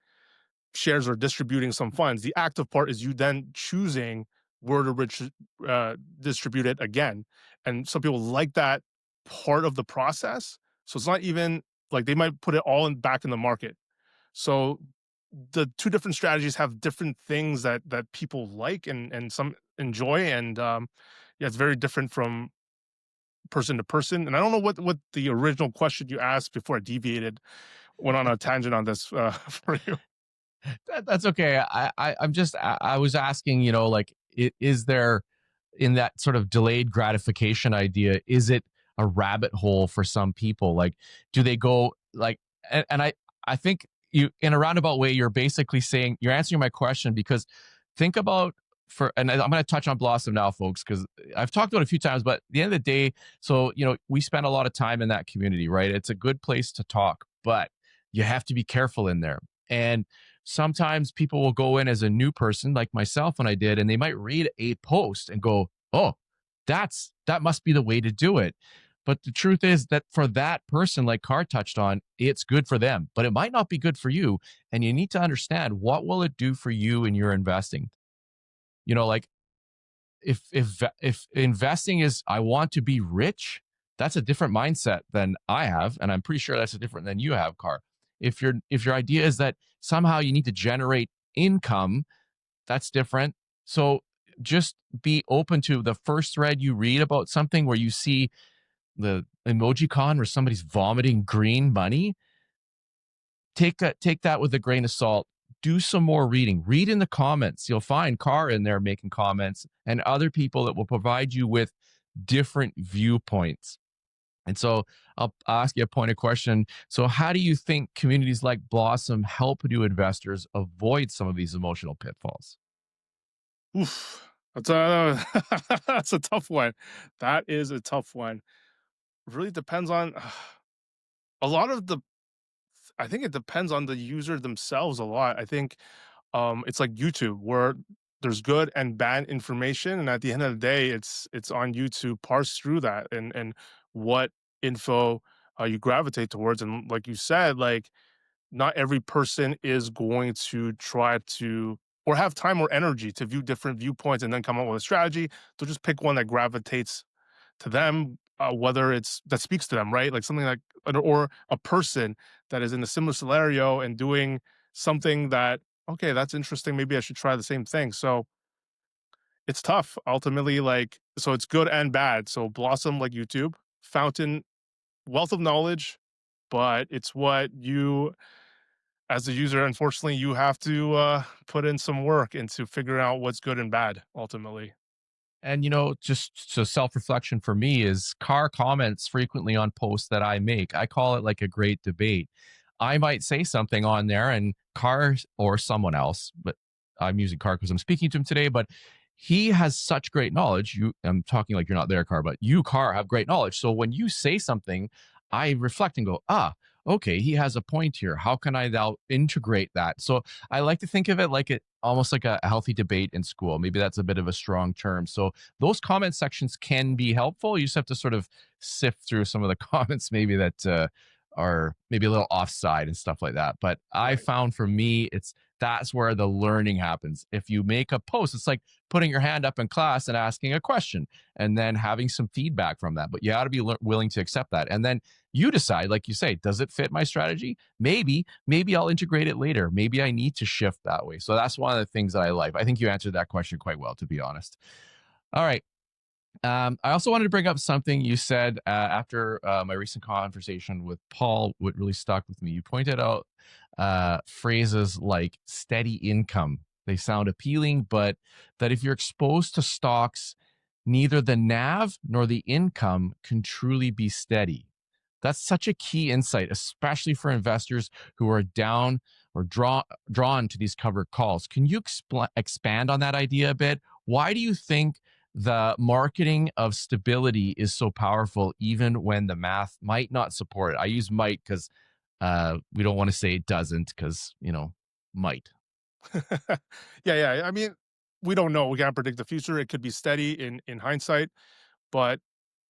shares or distributing some funds. The active part is you then choosing where to distribute it again. And some people like that part of the process. So it's not even like they might put it all back in the market. So the two different strategies have different things that people like and some enjoy. And yeah, it's very different from person to person. And I don't know what the original question you asked before I deviated, went on a tangent on this for you. That's okay. I was asking, like, is there, in that sort of delayed gratification idea, is it a rabbit hole for some people? Like, do they go like, and I think you, in a roundabout way, you're basically saying, you're answering my question, because think about, and I'm going to touch on Blossom now, folks, because I've talked about it a few times, but at the end of the day, so, we spend a lot of time in that community, right? It's a good place to talk, but you have to be careful in there. And sometimes people will go in as a new person like myself when I did, and they might read a post and go, oh, that must be the way to do it. But the truth is that for that person, like Carr touched on, it's good for them, but it might not be good for you. And you need to understand, what will it do for you in your investing? Like, if investing is, I want to be rich, that's a different mindset than I have, and I'm pretty sure that's a different than you have, Carr. If your idea is that somehow you need to generate income, that's different. So just be open to the first thread you read about something where you see the emoji con where somebody's vomiting green money. Take that with a grain of salt. Do some more reading. Read in the comments. You'll find Carr in there making comments, and other people that will provide you with different viewpoints. And so I'll ask you a pointed question. So how do you think communities like Blossom help new investors avoid some of these emotional pitfalls? Oof. That's a that's a tough one. That is a tough one. Really depends on a lot of the, I think it depends on the user themselves a lot. I think it's like YouTube where there's good and bad information, and at the end of the day, it's on you to parse through that and what info you gravitate towards. And like you said, like not every person is going to try to or have time or energy to view different viewpoints and then come up with a strategy. They'll just pick one that gravitates to them, whether it's that speaks to them, right? Like something like, or a person that is in a similar scenario and doing something that, okay, that's interesting. Maybe I should try the same thing. So it's tough ultimately. Like, so it's good and bad. So Blossom, like YouTube, fountain, wealth of knowledge, but it's what you, as a user, unfortunately, you have to put in some work into figuring out what's good and bad ultimately. And just so self-reflection for me is, Carr comments frequently on posts that I make. I call it like a great debate. I might say something on there, and Carr or someone else, but I'm using Carr because I'm speaking to him today, but he has such great knowledge. I'm talking like you're not there, Carr, but you, Carr, have great knowledge. So when you say something, I reflect and go, okay, he has a point here. How can I now integrate that? So I like to think of it like it almost like a healthy debate in school. Maybe that's a bit of a strong term. So those comment sections can be helpful. You just have to sort of sift through some of the comments, maybe that are maybe a little offside and stuff like that. But I Right. found for me, it's that's where the learning happens. If you make a post, it's like putting your hand up in class and asking a question and then having some feedback from that. But you got to be willing to accept that. And then you decide, like you say, does it fit my strategy? Maybe I'll integrate it later. Maybe I need to shift that way. So that's one of the things that I like. I think you answered that question quite well, to be honest. All right. I also wanted to bring up something you said after my recent conversation with Paul. What really stuck with me, you pointed out phrases like steady income. They sound appealing, but that if you're exposed to stocks, neither the NAV nor the income can truly be steady. That's such a key insight, especially for investors who are down or drawn to these covered calls. Can you expand on that idea a bit? Why do you think the marketing of stability is so powerful, even when the math might not support it? I use might because we don't want to say it doesn't, because, might. Yeah. I mean, we don't know. We can't predict the future. It could be steady in hindsight, but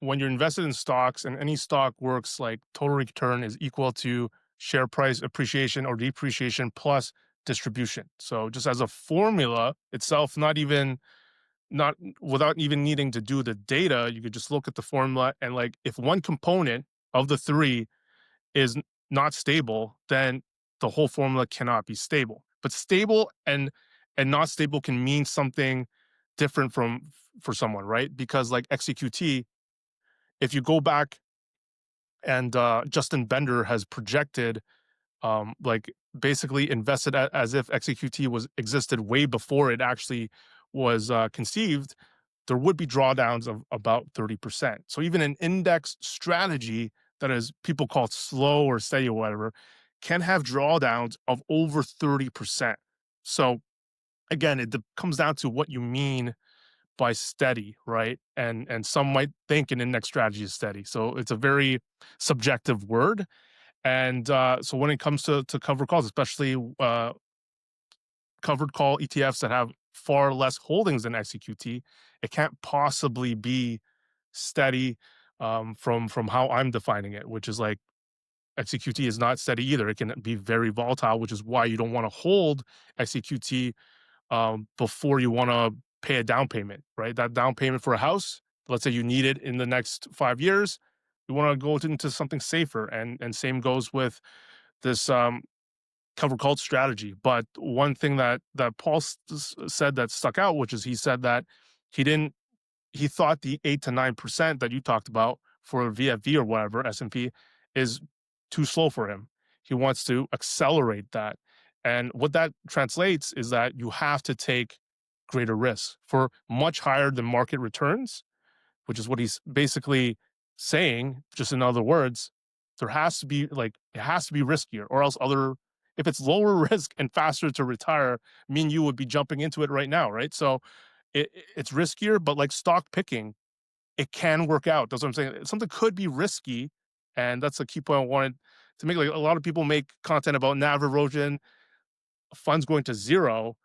when you're invested in stocks and any stock works like total return is equal to share price appreciation or depreciation plus distribution. So just as a formula itself, not without even needing to do the data, you could just look at the formula and like if one component of the three is not stable, then the whole formula cannot be stable. But stable and not stable can mean something different for someone, right? Because like XEQT, if you go back and Justin Bender has projected like basically invested as if XEQT was existed way before it actually was conceived, there would be drawdowns of about 30%. So even an index strategy that is people call it slow or steady or whatever can have drawdowns of over 30%. So again, it comes down to what you mean by steady, right? And some might think an index strategy is steady. So it's a very subjective word. And so when it comes to covered calls, especially covered call ETFs that have far less holdings than XEQT, it can't possibly be steady from how I'm defining it, which is like XEQT is not steady either. It can be very volatile, which is why you don't want to hold XEQT before you want to pay a down payment, right? That down payment for a house, let's say you need it in the next 5 years, you want to go into something safer, and same goes with this cover cult strategy. But one thing that Paul said that stuck out, which is he said that he didn't he thought the 8 to 9% that you talked about for VFV or whatever S&P is too slow for him. He wants to accelerate that, and what that translates is that you have to take greater risks for much higher than market returns, which is what he's basically saying. Just in other words, there has to be like it has to be riskier, or else other if it's lower risk and faster to retire, me and you would be jumping into it right now, right? So it's riskier, but like stock picking, it can work out. That's what I'm saying. Something could be risky, and that's a key point I wanted to make. Like a lot of people make content about NAV erosion, funds going to zero.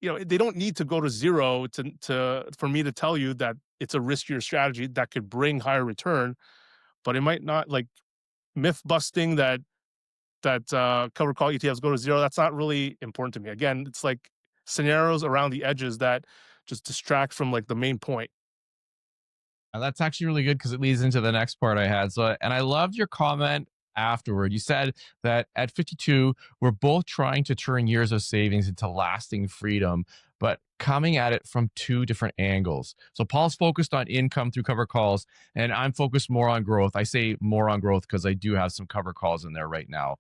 They don't need to go to zero to for me to tell you that it's a riskier strategy that could bring higher return, but it might not. Like myth busting that cover call ETFs go to zero. That's not really important to me. Again, it's like scenarios around the edges that just distract from like the main point. That's actually really good because it leads into the next part I had. So, and I loved your comment afterward. You said that at 52, we're both trying to turn years of savings into lasting freedom, but coming at it from two different angles. So, Paul's focused on income through cover calls, and I'm focused more on growth. I say more on growth because I do have some cover calls in there right now.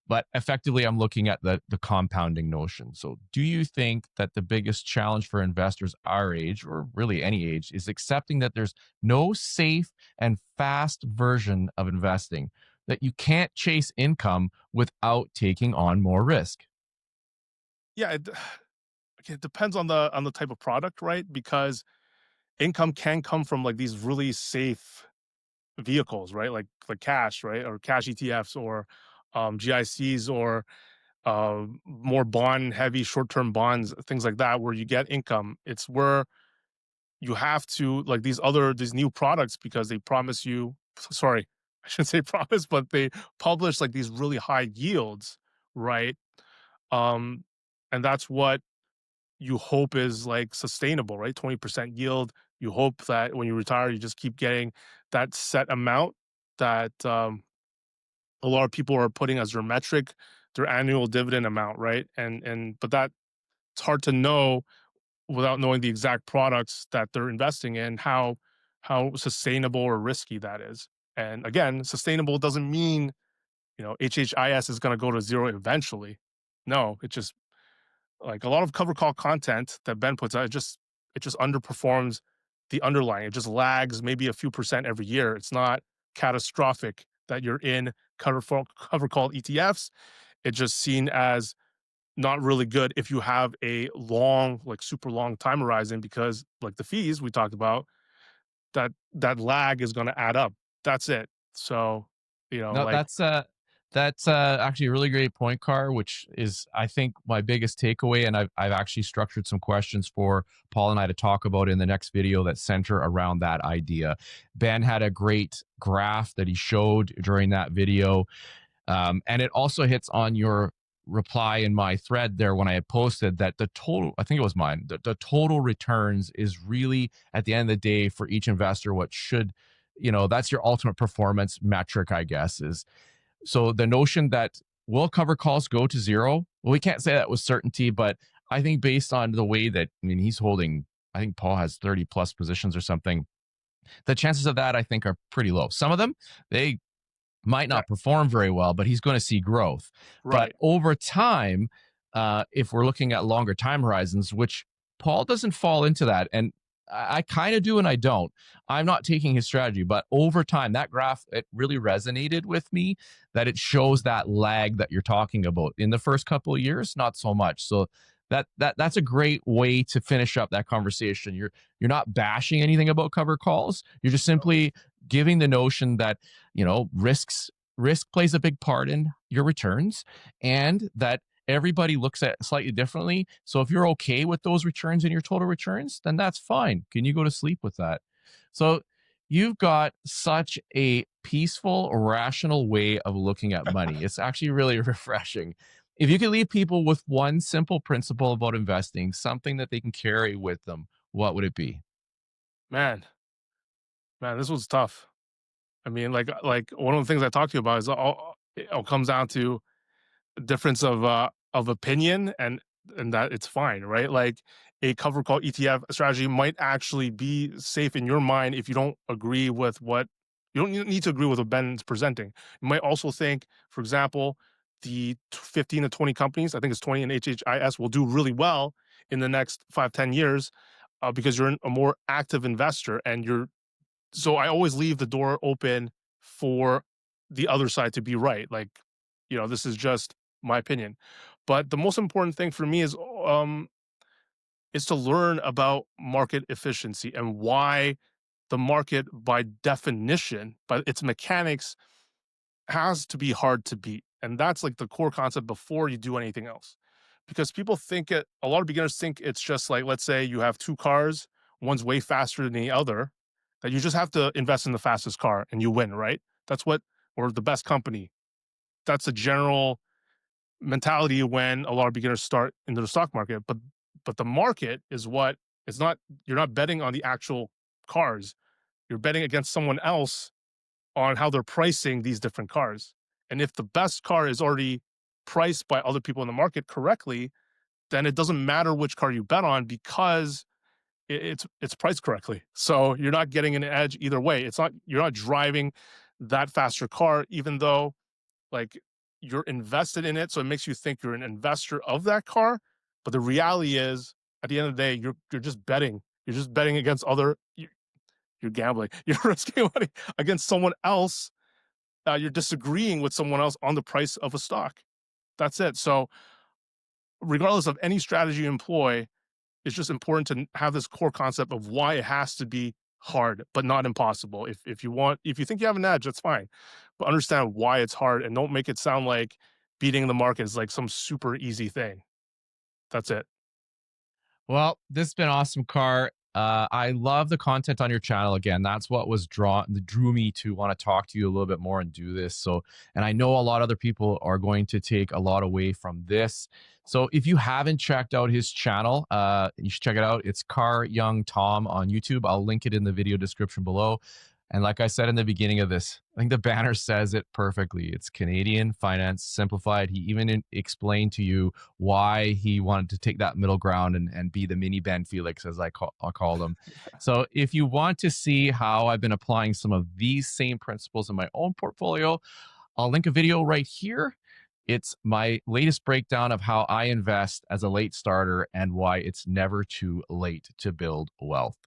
But effectively, I'm looking at the compounding notion. So, do you think that the biggest challenge for investors our age, or really any age, is accepting that there's no safe and fast version of investing, that you can't chase income without taking on more risk? Yeah, it depends on the type of product, right? Because income can come from like these really safe vehicles, right? Like cash, right? Or cash ETFs or GICs or more bond heavy short term bonds, things like that, where you get income. It's where you have to like these new products because they promise you. Sorry, I shouldn't say promise, but they publish like these really high yields, right? Um, and that's what you hope is like sustainable, right? 20% yield. You hope that when you retire, you just keep getting that set amount that a lot of people are putting as their metric, their annual dividend amount, right? But that it's hard to know without knowing the exact products that they're investing in, how sustainable or risky that is. And again, sustainable doesn't mean, HHIS is going to go to zero eventually. No, it just like a lot of cover call content that Ben puts out, it just underperforms the underlying. It just lags maybe a few percent every year. It's not catastrophic that you're in cover call ETFs. It's just seen as not really good if you have a long, like super long time horizon, because like the fees we talked about, that lag is going to add up. That's it. So, No, like that's actually a really great point, Car, which is I think my biggest takeaway. And I've actually structured some questions for Paul and I to talk about in the next video that center around that idea. Ben had a great graph that he showed during that video. And it also hits on your reply in my thread there when I had posted that the total, I think it was mine, the total returns is really at the end of the day for each investor what should, that's your ultimate performance metric, I guess, is so the notion that will cover calls go to zero? Well, we can't say that with certainty, but I think based on the way that, I mean, he's holding, I think Paul has 30 plus positions or something. The chances of that I think are pretty low. Some of them, they might yeah, not perform very well, but he's going to see growth. But right. over time, if we're looking at longer time horizons, which Paul doesn't fall into that, and I kind of do and I don't. I'm not taking his strategy, but over time, that graph it really resonated with me that it shows that lag that you're talking about. In the first couple of years, not so much. So that's a great way to finish up that conversation. You're not bashing anything about cover calls. You're just simply giving the notion that risk plays a big part in your returns, and that everybody looks at it slightly differently. So if you're okay with those returns in your total returns, then that's fine. Can you go to sleep with that? So you've got such a peaceful, rational way of looking at money. It's actually really refreshing. If you could leave people with one simple principle about investing, something that they can carry with them, what would it be? Man, man, this was tough. I mean, like one of the things I talked to you about is it all comes down to difference of opinion, and that it's fine, right? Like a cover call ETF strategy might actually be safe in your mind if you don't agree with what you don't need to agree with what Ben's presenting. You might also think, for example, the 15 to 20 companies, I think it's 20 in HHIS, will do really well in the next 5-10 years, because you're a more active investor and you're so I always leave the door open for the other side to be right. Like, this is just my opinion. But the most important thing for me is to learn about market efficiency and why the market, by definition, by its mechanics, has to be hard to beat. And that's like the core concept before you do anything else. Because people think a lot of beginners think it's just like, let's say you have two cars, one's way faster than the other, that you just have to invest in the fastest car and you win, right? That's what, or the best company. That's a general mentality when a lot of beginners start into the stock market. But the market is what it's not, you're not betting on the actual cars. You're betting against someone else on how they're pricing these different cars. And if the best car is already priced by other people in the market correctly, then it doesn't matter which car you bet on because it's priced correctly. So you're not getting an edge either way. It's not you're not driving that faster car, even though like you're invested in it. So it makes you think you're an investor of that car. But the reality is, at the end of the day, you're just betting. You're just betting against you're gambling. You're risking money against someone else. You're disagreeing with someone else on the price of a stock. That's it. So regardless of any strategy you employ, it's just important to have this core concept of why it has to be hard, but not impossible. If you think you have an edge, that's fine. but understand why it's hard and don't make it sound like beating the market is like some super easy thing. That's it. Well, this has been awesome, Car. I love the content on your channel. Again, that's what drew me to want to talk to you a little bit more and do this. So, and I know a lot of other people are going to take a lot away from this. So, if you haven't checked out his channel, you should check it out. It's Car Young Tom on YouTube. I'll link it in the video description below. And like I said in the beginning of this, I think the banner says it perfectly. It's Canadian finance simplified. He even explained to you why he wanted to take that middle ground and be the mini Ben Felix, as I'll call them. So if you want to see how I've been applying some of these same principles in my own portfolio, I'll link a video right here. It's my latest breakdown of how I invest as a late starter and why it's never too late to build wealth.